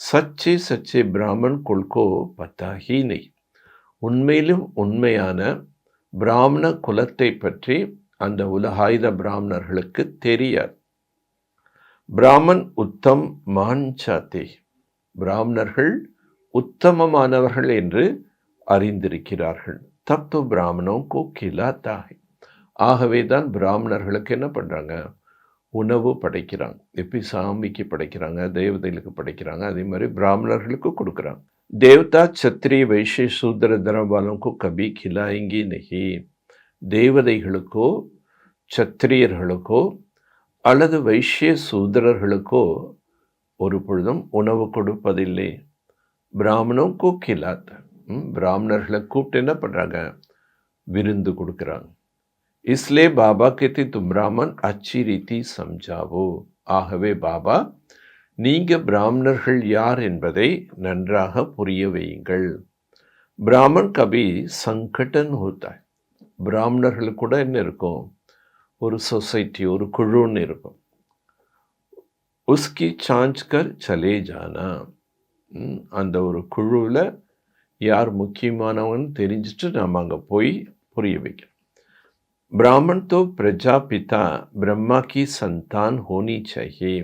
சச்சே சச்சே பிராமன் குல்கோ பத்தாஹி நெய், உண்மையிலும் உண்மையான பிராமண குலத்தை பற்றி அந்த உலகாயுத பிராமணர்களுக்கு தெரியாது. பிராமன் உத்தம் மான் சாத்தே, பிராமணர்கள் உத்தமமானவர்கள் என்று அறிந்திருக்கிறார்கள். தப்தோ பிராமணோ கோ கிலாத்தா ஹை, ஆகவே தான் பிராமணர்களுக்கு என்ன பண்ணுறாங்க, உணவு படைக்கிறாங்க. எப்படி சாமிக்கு படைக்கிறாங்க, தேவதைகளுக்கு படைக்கிறாங்க, அதே மாதிரி பிராமணர்களுக்கு கொடுக்குறாங்க. தேவதா சத்திரி வைஷ்ய சூத்திர தனபாலம்கோ கபி கிலாயங்கி நகி, தேவதைகளுக்கோ சத்திரியர்களுக்கோ அல்லது வைஷ்ய சூத்திரர்களுக்கோ ஒரு பொழுதும் உணவு கொடுப்பதில்லை. பிராமணோக்கோ கிலாத், பிராமணர்களை கூப்பிட்டு என்ன பண்ணுறாங்க, விருந்து கொடுக்குறாங்க. इसलिए பாபா कहते तुम ब्राह्मण अच्छी रीति समझावो, ஆகவே பாபா நீங்க பிராமணர்கள் யார் என்பதை நன்றாக புரிய வையுங்கள். பிராமன் கபி சங்கடன் ஹோத்தா, பிராமணர்களுக்கு கூட என்ன இருக்கும், ஒரு சொசைட்டி, ஒரு குழுன்னு இருக்கும். உஸ்கி சாஞ்ச்கர் சலே ஜானா, அந்த ஒரு குழுவில் யார் முக்கியமானவன்னு தெரிஞ்சுட்டு நாம் அங்கே போய் புரிய வைக்கணும். ब्राह्मण तो प्रजापिता ब्रह्मा की संतान होनी चाहिए,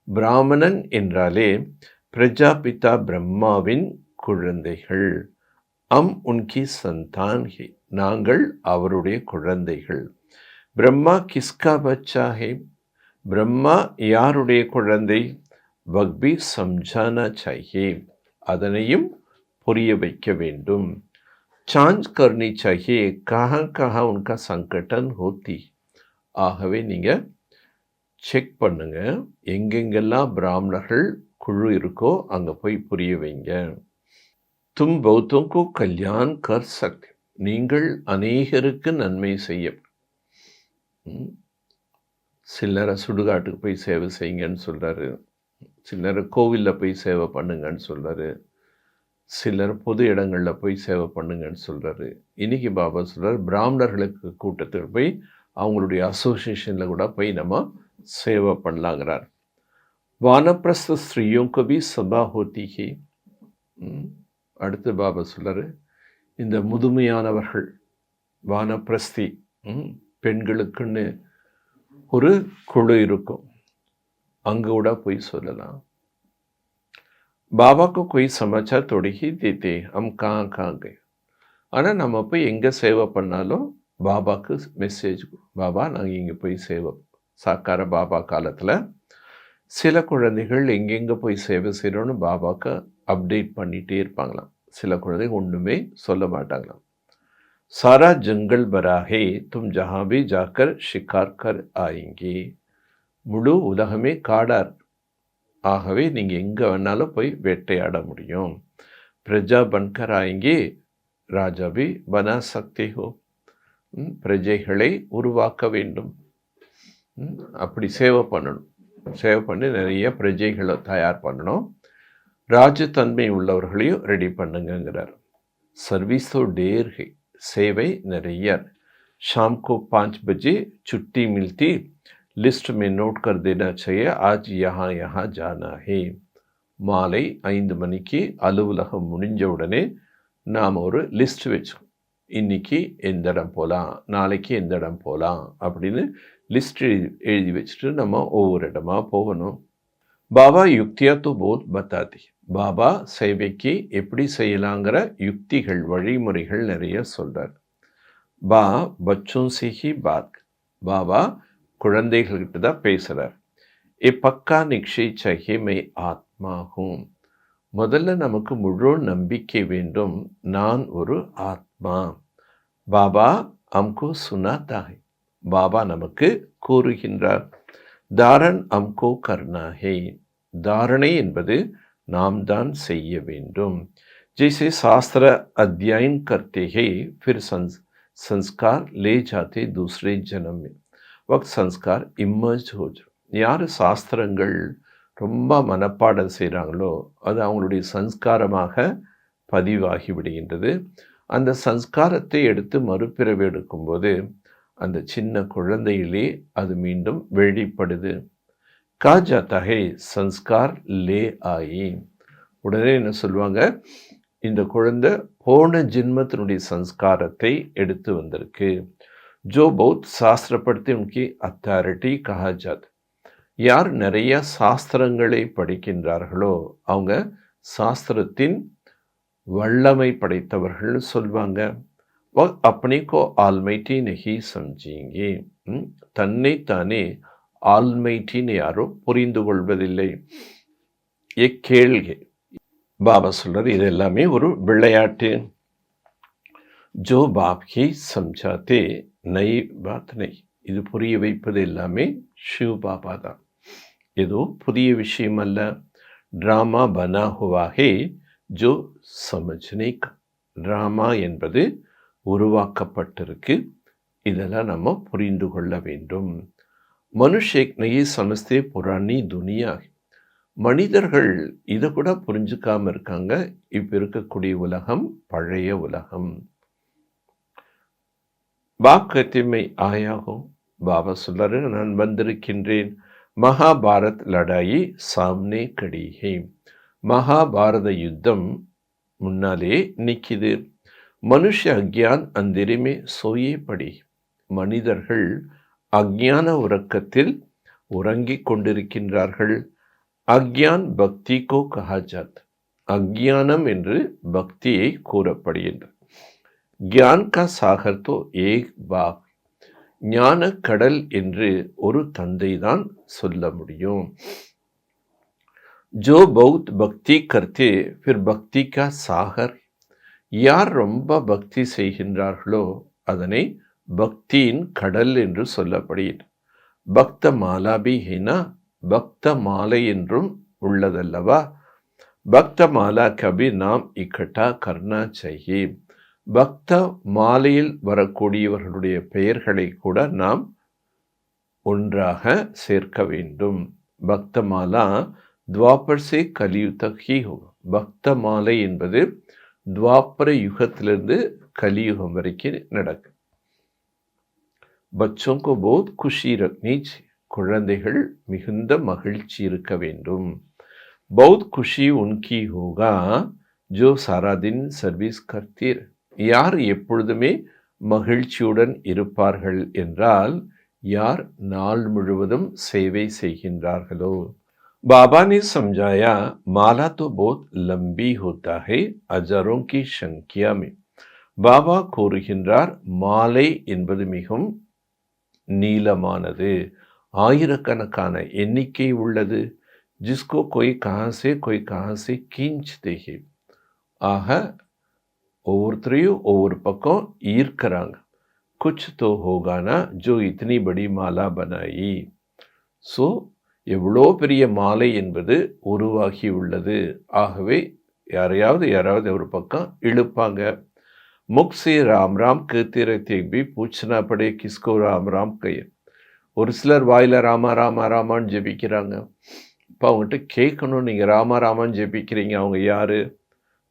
பிராமணன் என்றாலே பிரஜாபிதா பிரம்மாவின் குழந்தைகள். உன்கி சந்தான் ஹே, நாங்கள் அவருடைய குழந்தைகள். பிரம்மா கிஸ்கா பச்சா ஹே, பிரம்மா யாருடைய குழந்தை, வக்பி சம்ஜானா சாஹியே, அதனையும் புரிய வைக்க வேண்டும். சாஞ்ச் கர்னி சாஹியே கஹா கஹா உன்கா சங்கடன் ஹோத்தி, ஆகவே நீங்கள் செக் பண்ணுங்க, எங்கெங்கெல்லாம் பிராமணர்கள் குழு இருக்கோ அங்கே போய் புரிய வைங்க. தும் பௌத்தோங்கோ கல்யாண் கர் சக்தி, நீங்கள் அநேகருக்கு நன்மை செய்ய. சிலரை சுடுகாட்டுக்கு போய் சேவை செய்யுங்கன்னு சொல்கிறாரு, சிலரை கோவிலில் போய் சேவை பண்ணுங்கன்னு சொல்கிறாரு, சிலர் பொது இடங்களில் போய் சேவை பண்ணுங்கன்னு சொல்கிறாரு. இன்றைக்கி பாபா சொல்கிறார், பிராமணர்களுக்கு கூட்டத்தில் போய் அவங்களுடைய அசோசியேஷனில் கூட போய் நம்ம சேவை பண்ணலாங்கிறார். வானப்பிரஸ்த ஸ்ரீயும் கபி சபா ஹோத்திகி, அடுத்து பாபா சொல்கிறார், இந்த முதுமையானவர்கள் வானப்பிரஸ்தி பெண்களுக்குன்னு ஒரு குழு இருக்கும், அங்கே கூட போய் சொல்லலாம். பாபா को कोई समाचार थोड़ी ही देते हम कहाँ गए, ஆனால் நம்ம போய் எங்கே சேவை பண்ணாலும் பாபாவுக்கு மெசேஜ், பாபா நாங்கள் இங்கே போய் சேவை. சாக்கார பாபா காலத்தில் சில குழந்தைகள் எங்கெங்கே போய் சேவை செய்கிறோன்னு பாபாவுக்கு அப்டேட் பண்ணிகிட்டே இருப்பாங்களாம். சில குழந்தைகள் ஒன்றுமே சொல்ல மாட்டாங்களாம். सारा जंगल भरा है तुम जहाँ भी जाकर शिकार कर आएंगे, முழு உலகமே காடார், ஆகவே நீங்கள் எங்கே வேணாலும் போய் வேட்டையாட முடியும். பிரஜா பன்கர் ஆயங்கே ராஜா பி பனா சக்தி ஹோ, பிரஜைகளை உருவாக்க வேண்டும், அப்படி சேவை பண்ணணும், சேவை பண்ணி நிறைய பிரஜைகளை தயார் பண்ணணும், ராஜதன்மை உள்ளவர்களையும் ரெடி பண்ணுங்கிறார். சர்வீஸோ டேர் ஹை, சேவை நிறைய. शाम को 5 बजे छुट्टी मिलती, लिस्ट में नोट कर देना चाहिए आज यहाँ यहाँ जाना है. மாலை 5 மணிக்கு அலுவலகம் முடிஞ்ச உடனே நாம் ஒரு லிஸ்ட் வச்சோம், இன்னைக்கு எந்த இடம் போகலாம், நாளைக்கு எந்த இடம் போகலாம் அப்படின்னு லிஸ்ட் எழுதி வச்சுட்டு நம்ம ஒவ்வொரு இடமா போகணும். பாபா யுக்தியா தோ போத் பத்தாதி, பாபா சேவைக்கு எப்படி செய்யலாங்கிற யுக்திகள் வழிமுறைகள் நிறைய சொல்கிறார். பச்சோं से ही बात, பாபா குழந்தைகள்கிட்ட தான் பேசுகிறார். ये पक्का निश्चय चाहिए मैं आत्मा हूँ. முதல்ல நமக்கு முழு நம்பிக்கை வேண்டும், நான் ஒரு ஆத்மா. பாபா அம்கோ சுனாதா ஹை, பாபா நமக்கு கூறுகின்றார். தாரண் அம்கோ கர்னா ஹை, தாரணை என்பது நாம் தான் செய்ய வேண்டும். जैसे शास्त्र अध्ययन करते हैं फिर संस्कार ले जाते दूसरे जन्म में वक्त संस्कार इमर्ज हो जाए. யார் சாஸ்திரங்கள் ரொம்ப மனப்பாடம் செய்கிறாங்களோ அது அவங்களுடைய சன்ஸ்காரமாக பதிவாகி விடுகின்றது. அந்த சன்ஸ்காரத்தை எடுத்து மறுபிறவி எடுக்கும்போது அந்த சின்ன குழந்தையிலே அது மீண்டும் வெளிப்படுது. கா ஜாத்தா ஹை சன்ஸ்கார் லே ஆயி, உடனே என்ன சொல்லுவாங்க, இந்த குழந்தை போன ஜென்மத்தினுடைய சன்ஸ்காரத்தை எடுத்து வந்திருக்கு. ஜோ பௌத் சாஸ்திரப்படுத்தி உனக்கு அத்தாரிட்டி கஹா ஜாத், யார் நிறைய சாஸ்திரங்களை படிக்கின்றார்களோ அவங்க சாஸ்திரத்தின் வல்லமை படைத்தவர்கள் சொல்வாங்க. அப்பனே கோ ஆல்மைட்டி நஹி சம்ஜிங்கே, தன்னைத்தானே ஆல்மைட்டின்னு யாரும் புரிந்து கொள்வதில்லை. கேள்கை பாபா சொல்றார், இது எல்லாமே ஒரு விளையாட்டு. ஜோ பாப் ஹி சம்ஜாத்தே நை பாத் நை, இது புரிய வைப்பது எல்லாமே ஷிவ் பாபா தான், ஏதோ புதிய விஷயம் அல்ல. ட்ராமா பனா ஹுவா ஹே ஜோ சமஜ்னே கா, ட்ராமா என்பது உருவாக்கப்பட்டிருக்கு, இதெல்லாம் நம்ம புரிந்து கொள்ள வேண்டும். மனுஷேக் நயே சமஸ்தே புராணி துனியா, மனிதர்கள் இதை கூட புரிஞ்சுக்காம இருக்காங்க. இப்போ இருக்கக்கூடிய உலகம் பழைய உலகம். பாப் கத்திமை ஆயாகும், பாபா சொல்றாரு, நான் வந்திருக்கின்றேன். மகாபாரத் லடாயி சாம்னே கடிகை, மகாபாரத யுத்தம் முன்னாலே நிற்கிது. மனுஷ அக்ஞான் அந்திரிமே சோயே படி, மனிதர்கள் அக்ஞான உறக்கத்தில் உறங்கிக் கொண்டிருக்கின்றார்கள். அக்ஞான் பக்தி கோ கஹாஜாத், அக்ஞானம் என்று பக்தியை கூறப்படுகின்றது. கியான் கா சாகர் தோ ஏக் பாப், ஞான கடல் என்று ஒரு தந்தை தான் சொல்ல முடியும். ஜோ பௌத் பக்தி கர்த்தே ஃபிர் பக்தி கா சாகர், யார் ரொம்ப பக்தி செய்கின்றார்களோ அதனை பக்தியின் கடல் என்று சொல்லப்படுகிறது. பக்த மாலாபி ஹேனா, பக்த மாலை என்றும் உள்ளதல்லவா. பக்த மாலா கபி நாம் இக்கட்டா கர்னா செய்யே, பக்த மாலையில் வரக்கூடியவர்களுடைய பெயர்களை கூட நாம் ஒன்றாக சேர்க்க வேண்டும். பக்த மாலா துவாபர் சே கலியுக் தக் ஹி ஹோ, பக்த மாலை என்பது துவாபர யுகத்திலிருந்து கலியுகம் வரைக்கும் நடக்கும். பச்சோं को बहुत खुशी रखनी चाहिए, குழந்தைகள் மிகுந்த மகிழ்ச்சி இருக்க வேண்டும். बहुत खुशी उनकी होगा जो सारा दिन सर्विस करती, யார் எப்பொழுதுமே மகிழ்ச்சியுடன் இருப்பார்கள் என்றால் யார் நாள் முழுவதும் சேவை செய்கின்றார்களோ. बाबा ने समझाया माला तो बहुत लंबी होता है हजारों की संख्या में, பாபா கூறுகின்றார் மாலை என்பது மிகவும் நீளமானது, ஆயிரக்கணக்கான எண்ணிக்கை உள்ளது. ஜிஸ்கோ कोई कहाँ से खींचते हैं, ஆக ஒவ்வொருத்தரையும் ஒவ்வொரு பக்கம் ஈர்க்கிறாங்க. குச் தோ ஹோகானா ஜோ இத்தனி படி மாலா பனாயி, ஸோ எவ்வளோ பெரிய மாலை என்பது உருவாகி உள்ளது, ஆகவே யாராவது ஒரு பக்கம் இழுப்பாங்க. मुख से राम राम कहते रहते भी पूछना पड़े किसको राम राम कहे, ஒரு சிலர் வாயில ராமா ராமா ராமான்னு ஜெபிக்கிறாங்க. இப்போ அவங்ககிட்ட கேட்கணும், நீங்கள் ராமா ராமான்னு ஜெபிக்கிறீங்க, அவங்க யாரு?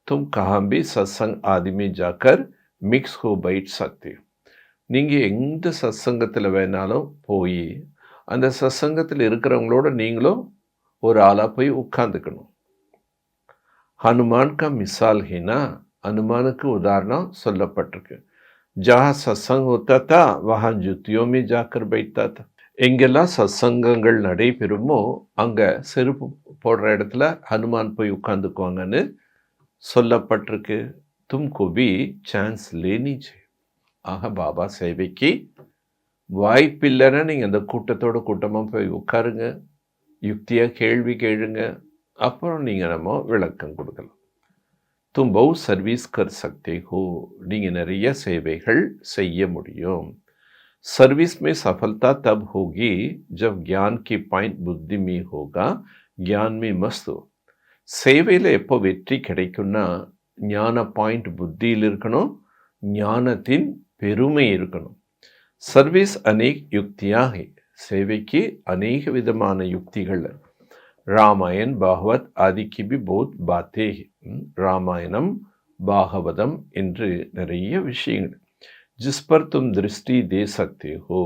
तुम कहाँ भी सत्संग आदि में जाकर मिक्स हो बैठ सकते हो, நீங்கள் எந்த சத்சங்கத்தில் வேணாலும் போய் அந்த சத்சங்கத்தில் இருக்கிறவங்களோட நீங்களும் ஒரு ஆளாக போய் உட்காந்துக்கணும். ஹனுமான் கா மிசால் ஹினா, ஹனுமானுக்கு உதாரணம் சொல்லப்பட்டிருக்கு. ஜஹா சத்சங் ஹோத்தா தா வஹா ஜுத்தியோமே ஜாக்கர் பைத்தா தா, எங்கெல்லாம் சத்சங்கங்கள் நடைபெறுமோ அங்கே செருப்பு போடுற இடத்துல ஹனுமான் போய் உட்காந்துக்குவாங்கன்னு சொல்லப்பட்டிருக்கு. தும்கோ பி சான்ஸ் லேனி சே, ஆக பாபா சேவைக்கு வாய்ப்பில்லைன்னா நீங்கள் அந்த கூட்டத்தோட கூட்டமாக போய் உட்காருங்க. யுக்தியாக கேள்வி கேளுங்க, அப்புறம் நீங்கள் நம்ம விளக்கம் கொடுக்கலாம். तुम बहुत सर्विस कर सकते हो, நீங்கள் நிறைய சேவைகள் செய்ய முடியும். सर्विस में सफलता तब होगी जब ज्ञान की पॉइंट बुद्धि में होगा, ज्ञान में मस्त हो. சேவையில் எப்போ வெற்றி கிடைக்கும்னா ஞான பாயிண்ட் புத்தியில் இருக்கணும், ஞானத்தின் பெருமை இருக்கணும். सर्विस अनेक युक्तियाँ है, சேவைக்கு अनेक விதமான யுக்திகள். रामायण भागवत आदि की भी बहुत बातें हैं. ராமாயணம் பாகவதம் என்று நிறைய விஷயங்கள். जिस पर तुम दृष्टि दे सकते हो,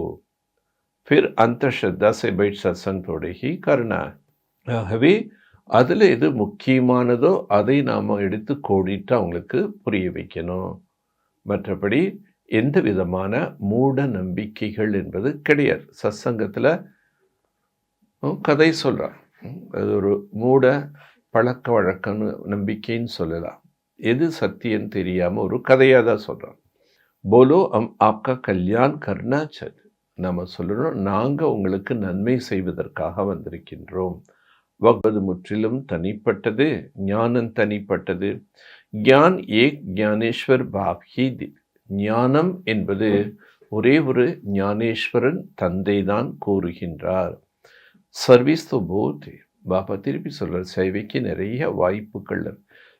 फिर अंतश्रद्धा से बैठ सत्संग थोड़े ही करना. ஆகவே அதில் எது முக்கியமானதோ அதை நாம் எடுத்து கோடிட்டு அவங்களுக்கு புரிய வைக்கணும். மற்றபடி எந்த விதமான மூட நம்பிக்கைகள் என்பது கிடையாது. சத்சங்கத்தில் கதை சொல்கிறார், அது ஒரு மூட பழக்க வழக்கம் நம்பிக்கைன்னு சொல்லலாம். எது சத்தியம் தெரியாமல் ஒரு கதையாக தான் சொல்கிறான். போலோ ஆப்கா கல்யாண் கர்னா சத், நம்ம சொல்லணும் நாங்கள் உங்களுக்கு நன்மை செய்வதற்காக வந்திருக்கின்றோம். வக்பது முற்றிலும் தனிப்பட்டது, ஞானம் தனிப்பட்டது. ஞான் ஏக் ஞானேஸ்வர் பாப்ஹி தி, ஞானம் என்பது ஒரே ஒரு ஞானேஸ்வரன் தந்தை தான் கூறுகின்றார். சர்வீஸ் தோ போத், பாபா திருப்பி சொல்கிற சேவைக்கு நிறைய வாய்ப்புகள்.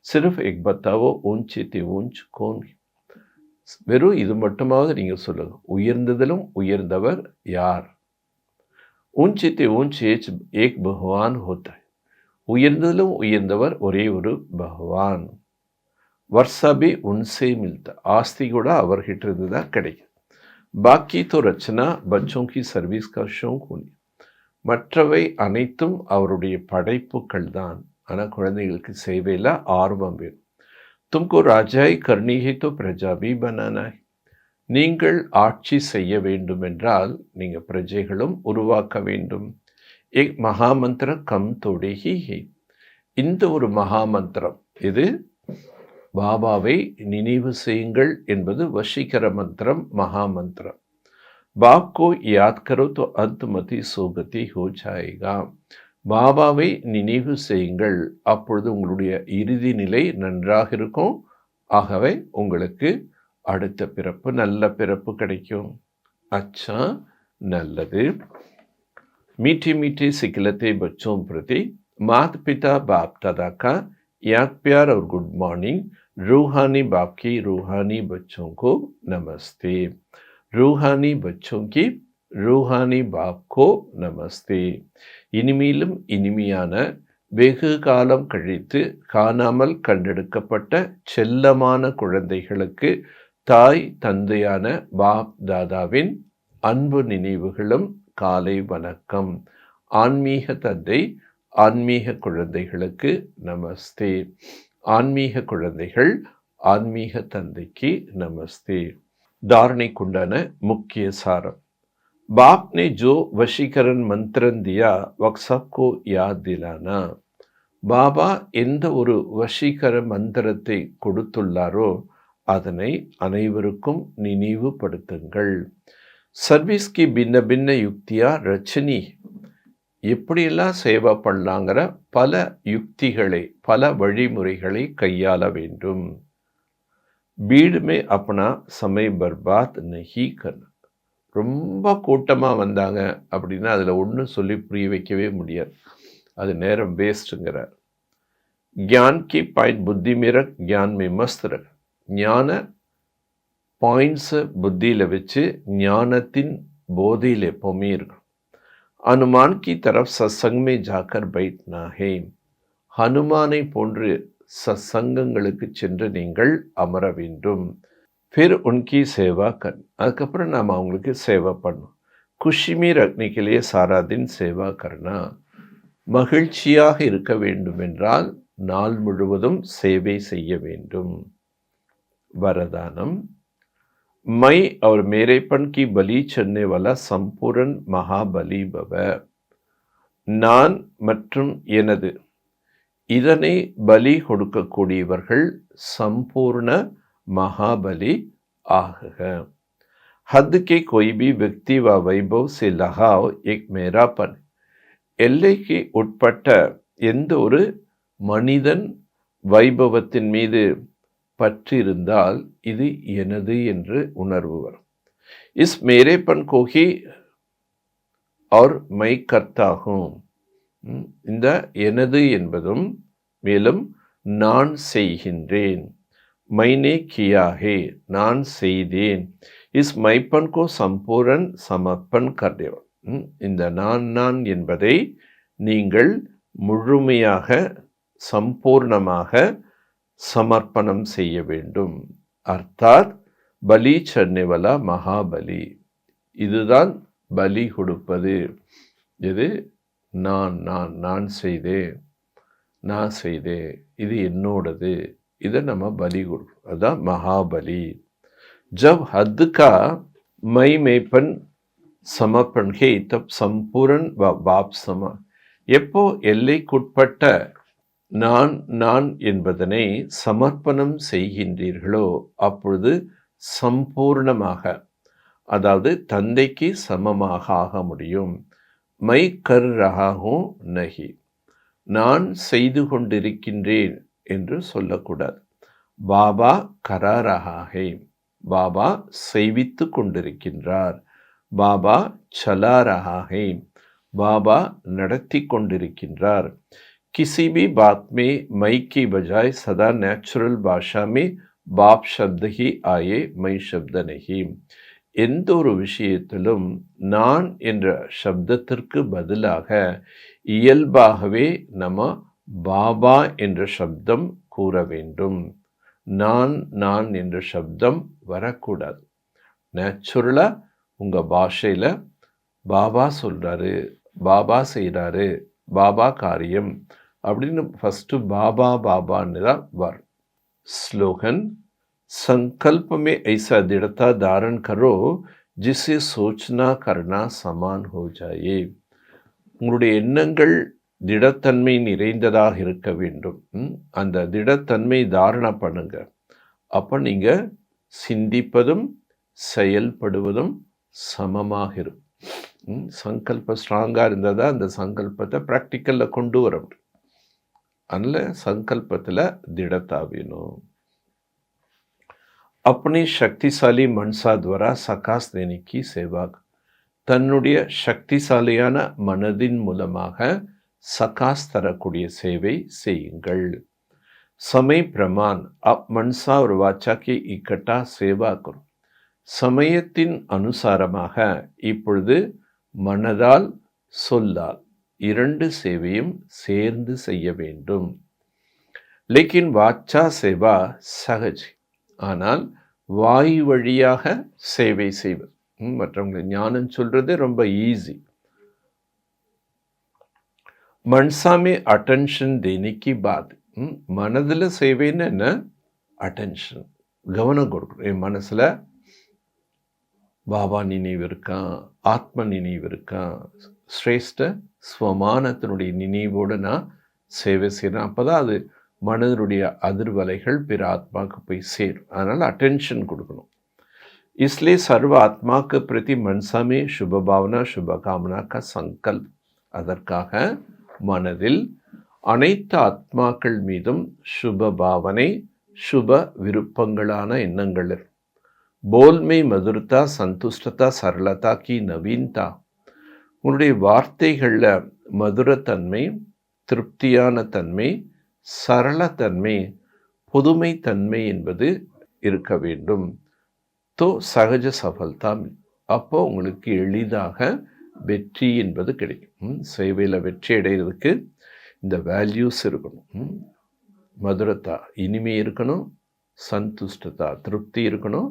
சிர்ஃப் எக் பத்தாவோ ஊஞ்சி தி ஊஞ்ச் கோன், வெறும் இது மட்டுமாவது நீங்கள் சொல்லுங்க, உயர்ந்ததிலும் உயர்ந்தவர் யார்? ஊஞ்சி தி ஊஞ்ச் ஏக் பகவான் ஹோத்தா, உயர்ந்ததிலும் உயர்ந்தவர் ஒரே ஒரு பகவான். வர்ஷாபி உன்சே மில்தா, ஆஸ்தி கூட அவர்கிட்ட இருந்து தான் கிடைக்கும். பாக்கி தோ ரச்சனா பச்சோं की सर्विस का शौक होनी, மற்றவை அனைத்தும் அவருடைய படைப்புகள் தான். ஆனால் குழந்தைகளுக்கு சேவையில் ஆர்வம் வேணும். तुमको ராஜாய் கர்னி ஹை தோ பிரஜா பி பனானா, நீங்கள் ஆட்சி செய்ய வேண்டும் என்றால் நீங்கள் பிரஜைகளும் உருவாக்க வேண்டும். ஏக் மகாமந்திர கம் தோடே ஹி ஹை, இந்த ஒரு மகாமந்திரம் இது பாபாவை நினைவு செய்யுங்கள் என்பது வசீகர மந்திரம், மகாமந்திரம். बाप को याद करो तो अंतमति सोगति हो जाएगा. பாபாவை நினைவு செய்யுங்கள், அப்பொழுது உங்களுடைய இறுதி நிலை நன்றாக இருக்கும். ஆகவே உங்களுக்கு அடுத்த பிறப்பு நல்ல பிறப்பு கிடைக்கும். अच्छा நல்லது. मीठी मीठी सिखलते बच्चों प्रति माता पिता बाप दादा का याद प्यार और गुड मॉर्निंग. रूहानी बाप की रूहानी बच्चों को नमस्ते. रूहानी बच्चों की रूहानी बाप को நமஸ்தே. இனிமேலும் இனிமையான வெகு காலம் கழித்து காணாமல் கண்டெடுக்கப்பட்ட செல்லமான குழந்தைகளுக்கு தாய் தந்தையான பாப் தாதாவின் அன்பு நினைவுகளும் காலை வணக்கம். ஆன்மீக தந்தை ஆன்மீக குழந்தைகளுக்கு நமஸ்தே. ஆன்மீக குழந்தைகள் ஆன்மீக தந்தைக்கு நமஸ்தே. धारणेकुंडाना मुख्य सारम. बाप ने जो वशीकरण मंत्रन दिया वह सबको याद दिलाना. பாபா எந்த ஒரு வசீகர மந்திரத்தை கொடுத்துள்ளாரோ அதனை அனைவருக்கும் நினைவுபடுத்துங்கள். சர்வீஸ் கி பின்ன பின்ன யுக்தியா ரச்சனி, எப்படியெல்லாம் சேவை பண்ணலாங்கிற பல யுக்திகளை பல வழிமுறைகளை கையாள வேண்டும். भीड़ में अपना समय बर्बाद नहीं करना. ரொம்ப கூட்டமாக வந்தாங்க அப்படின்னா அதில் ஒன்றும் சொல்லி புரிய வைக்கவே முடியாது, அது நேரம் வேஸ்ட்டுங்கிறார். ज्ञान की पॉइंट बुद्धि में रख, ज्ञान में मस्त रख. ஞான பாயிண்ட்ஸை புத்தியில் வச்சு ஞானத்தின் போதையில் எப்போவுமே இருக்கணும். हनुमान की तरफ सत्संग में जाकर बैठना है. ஹனுமானை போன்று சத்சங்கங்களுக்கு சென்று நீங்கள் அமர வேண்டும். फिर उनकी सेवा कर, அதுக்கப்புறம் நாம் அவங்களுக்கு சேவை பண்ணணும். खुशी में रखने के लिए सारा दिन सेवा करना. மகிழ்ச்சியாக இருக்க வேண்டும் என்றால் நாள் முழுவதும் சேவை செய்ய வேண்டும். वरदानम. मैं और मेरेपन की बलि चढ़ने वाला संपूर्ण महाबली भव. நான் மற்றும் எனது இதனை பலி கொடுக்கக்கூடியவர்கள் சம்பூர்ண மகாபலி ஆகுக. हद के कोई भी व्यक्ति व वैभव से लगाव एक मेरापन. எல்லைக்கு உட்பட்ட எந்த ஒரு மனிதன் வைபவத்தின் மீது பற்றிருந்தால் இது எனது என்று உணர்வு வரும். இஸ் மேரேப்பன் கோஹி और மை கர்த்தாகும். இந்த எனது என்பதும் மேலும் நான் செய்கின்றேன், மைனே கியாஹே நான் செய்தேன், இஸ் மைப்பன் கோ சம்பூரன் சமர்ப்பன் கர்தேவா. இந்த நான் என்பதை நீங்கள் முழுமையாக சம்பூர்ணமாக சமர்ப்பணம் செய்ய வேண்டும். அர்த்தாத் பலி சன்னிவலா மகாபலி. இதுதான் பலி கொடுப்பது. இது நான் செய்தேன், இது என்னோடது, இதை நம்ம பலி கொடுக்கணும். அதுதான் மகாபலி. ஜப் ஹத் கா மை மேப்பன் சமர்ப்பன் ஹே தப் சம்பூரன் பாப் சமா. எப்போ எல்லைக்குட்பட்ட நான் என்பதனை சமர்ப்பணம் செய்கின்றீர்களோ அப்பொழுது சம்பூர்ணமாக, அதாவது தந்தைக்கு சமமாக ஆக முடியும். மை கர் ரஹாஹூம் நஹி, நான் செய்து கொண்டிருக்கின்றேன் என்று சொல்லக்கூடாது. பாபா கரா ரஹாஹே, பாபா செய்வித்து கொண்டிருக்கின்றார். பாபா சலா ரஹாஹே, பாபா நடத்தி கொண்டிருக்கின்றார். किसी भी बात में मई की बजाय सदा नेचुरल भाषा में बाप शब्द ही आए, மை शब्द नहीं. எந்த ஒரு விஷயத்திலும் நான் என்ற சப்தத்திற்கு பதிலாக இயல்பாகவே நம்ம பாபா என்ற சப்தம் கூற வேண்டும். நான் என்ற சப்தம் வரக்கூடாது. நேச்சுரலா உங்க பாஷையில பாபா சொல்றாரு, பாபா செய்கிறாரு, பாபா காரியம் அப்படின்னு ஃபஸ்ட்டு பாபான்னு தான் வரும். ஸ்லோகன் संकल्प में ऐसा दृढ़ता धारण करो जिसे सोचना करना समान हो जाए. உங்களுடைய எண்ணங்கள் திடத்தன்மை நிறைந்ததாக இருக்க வேண்டும். அந்த திடத்தன்மை தாரணை பண்ணுங்க. அப்போ நீங்கள் சிந்திப்பதும் செயல்படுவதும் சமமாக இருக்கும். சங்கல்பம் ஸ்ட்ராங்காக இருந்தால் தான் அந்த சங்கல்பத்தை ப்ராக்டிக்கலில் கொண்டு வர முடியும். அதனால் சங்கல்பத்தில் திடத்தா வேணும். अपनी शक्तिशाली मनसा द्वारा सकाश देने की सेवा. தன்னுடைய சக்திசாலியான மனதின் மூலமாக சகாஸ் தரக்கூடிய சேவை செய்யுங்கள். समय प्रमाण अब मनसा और वाचा की इकट्ठा सेवा करो. சமயத்தின் அனுசாரமாக இப்பொழுது மனதால் சொல்லால் இரண்டு சேவையும் சேர்ந்து செய்ய வேண்டும். लेकिन वाचा सेवा सहज, ஆனால் வாய் வழியாக சேவை செய்வது, மற்றவங்களுக்கு ஞானம் சொல்றது ரொம்ப ஈஸி. மனசாமே அட்டென்ஷன் தேனிக்கு பாத். மனதில் சேவைன்னு என்ன? அட்டென்ஷன், கவனம் கொடுக்கணும். என் மனசில் பாபா நினைவு இருக்கான், ஆத்ம நினைவு இருக்கான், ஸ்ரேஷ்ட ஸ்வமானத்தினுடைய நினைவோடு நான் சேவை செய்கிறேன். அப்போ தான் அது மனதினுடைய அதிர்வலைகள் பிற ஆத்மாவுக்கு போய் சேரும். அதனால் அட்டென்ஷன் கொடுக்கணும். इसलिए सर्व आत्मा के प्रति मनसा में शुभ भावना शुभ कामना का संकल्प. அதற்காக மனதில் அனைத்து ஆத்மாக்கள் மீதும் சுப பாவனை, சுப விருப்பங்களான எண்ணங்கள். போல்மே மதுரதா சந்துஷ்டதா சரளதா கி நவீன்தா. உங்களுடைய வார்த்தைகளில் மதுரத்தன்மை, திருப்தியான தன்மை, சரளத்தன்மை, புதுமைத்தன்மை என்பது இருக்க வேண்டும். தோ சகஜ சஃபல்தா. அப்போ உங்களுக்கு எளிதாக வெற்றி என்பது கிடைக்கும். சேவையில் வெற்றி அடைகிறதுக்கு இந்த வேல்யூஸ் இருக்கணும். மதுரத்தா இனிமை இருக்கணும், சந்துஷ்டதா திருப்தி இருக்கணும்,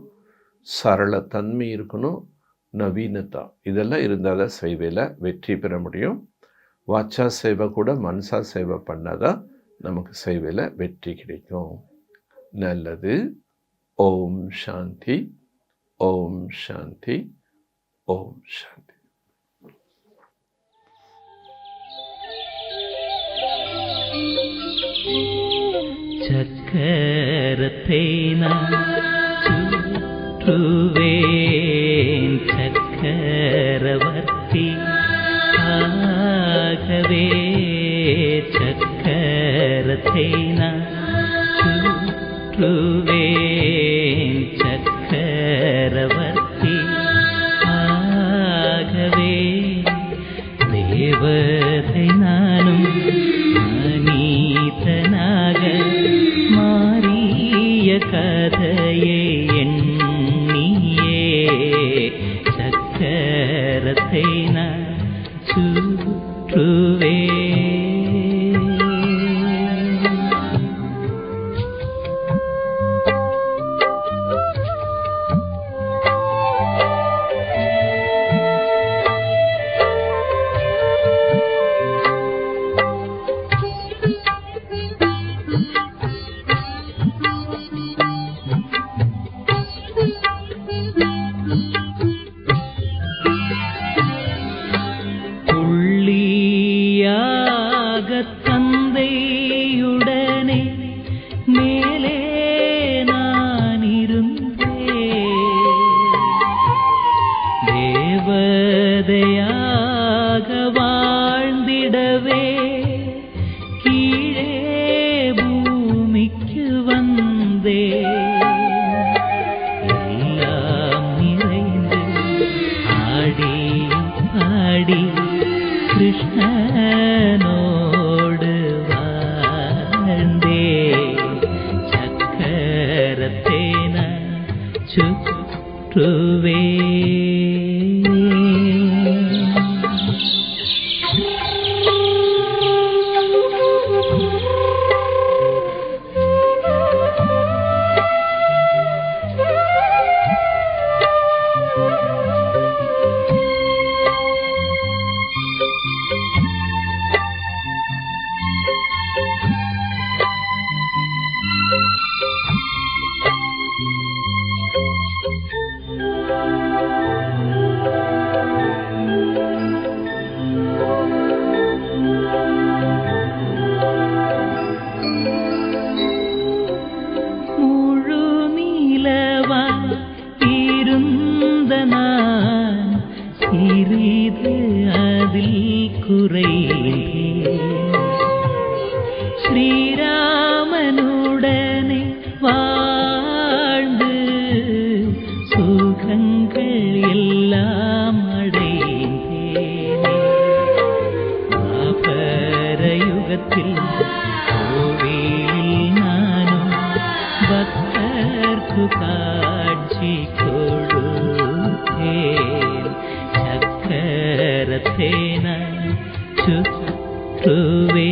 சரளத்தன்மை இருக்கணும், நவீனதா இதெல்லாம் இருந்தால் தான் சேவையில் வெற்றி பெற முடியும். வாச்சா சேவை கூட மனசா சேவை பண்ணாதான் நமக்கு சேவையில் வெற்றி கிடைக்கும். நல்லது. ஓம் சாந்தி, ஓம் சாந்தி, ஓம் சாந்தி. சக்கரத்தேன சுற்றுவேன் சக்கரவர்த்தி ஆகவே ചക്കരത്തേന ചുറ്റുവേ. தந்தையுடனே மேலே நான் இருந்தேன், தேவதையாக வாழ்ந்திடவே கீழே பூமிக்கு வந்தேன். எல்லாம் நிறைந்து ஆடி பாடி கிருஷ்ணனோடு வாழ்ந்தே. சக்கரத்தேன சுற்றுவே. சிறிது அதில் குறைந்தேன், ஸ்ரீராமனுடனே வாழ்ந்து சுகங்கள் எல்லாம் அடைந்தேனே. யுகத்தில் கோவிலில் நானும் பக்தர்க்கு காட்சி கொடுத்தேன். சக்கரத்தேன சுற்றுவே.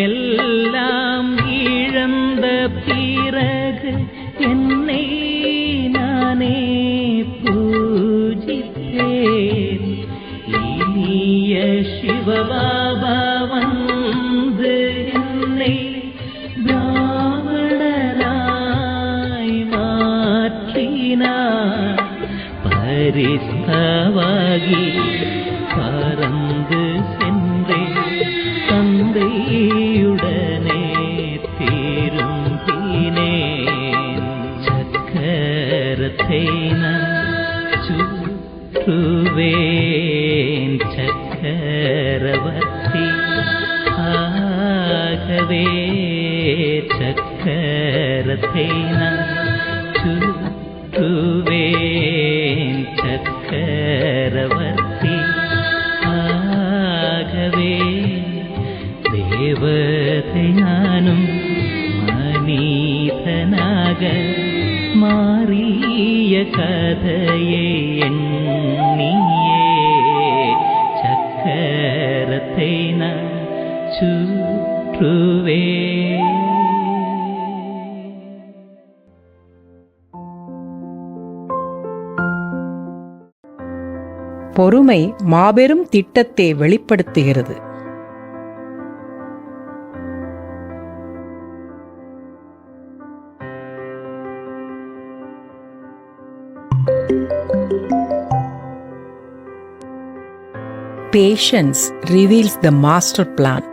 எல்லாம் இழந்த பிறகு என்னை நானே பூஜித்தேன். இனிய சிவபாபா வந்து என்னை பிராமணராய் மாற்றினார். பரிஸ்தவாகி பறந்து சென்றேன், தந்தையுடனே திரும்பினேன். சக்கரத்தேன சுற்றுவேன். சக்கரவர்த்தி ஆகவே. சக்கரத்தேன சுற்றுவேன். சக்கரவர்த்தி ஆகவே. தேவதை நானும் மனிதனாக மாறிய கதையை எண்ணியே. சக்கரத்தேன சுற்றுவே. பொறுமை மாபெரும் திட்டத்தை வெளிப்படுத்துகிறது. Patience reveals the master plan.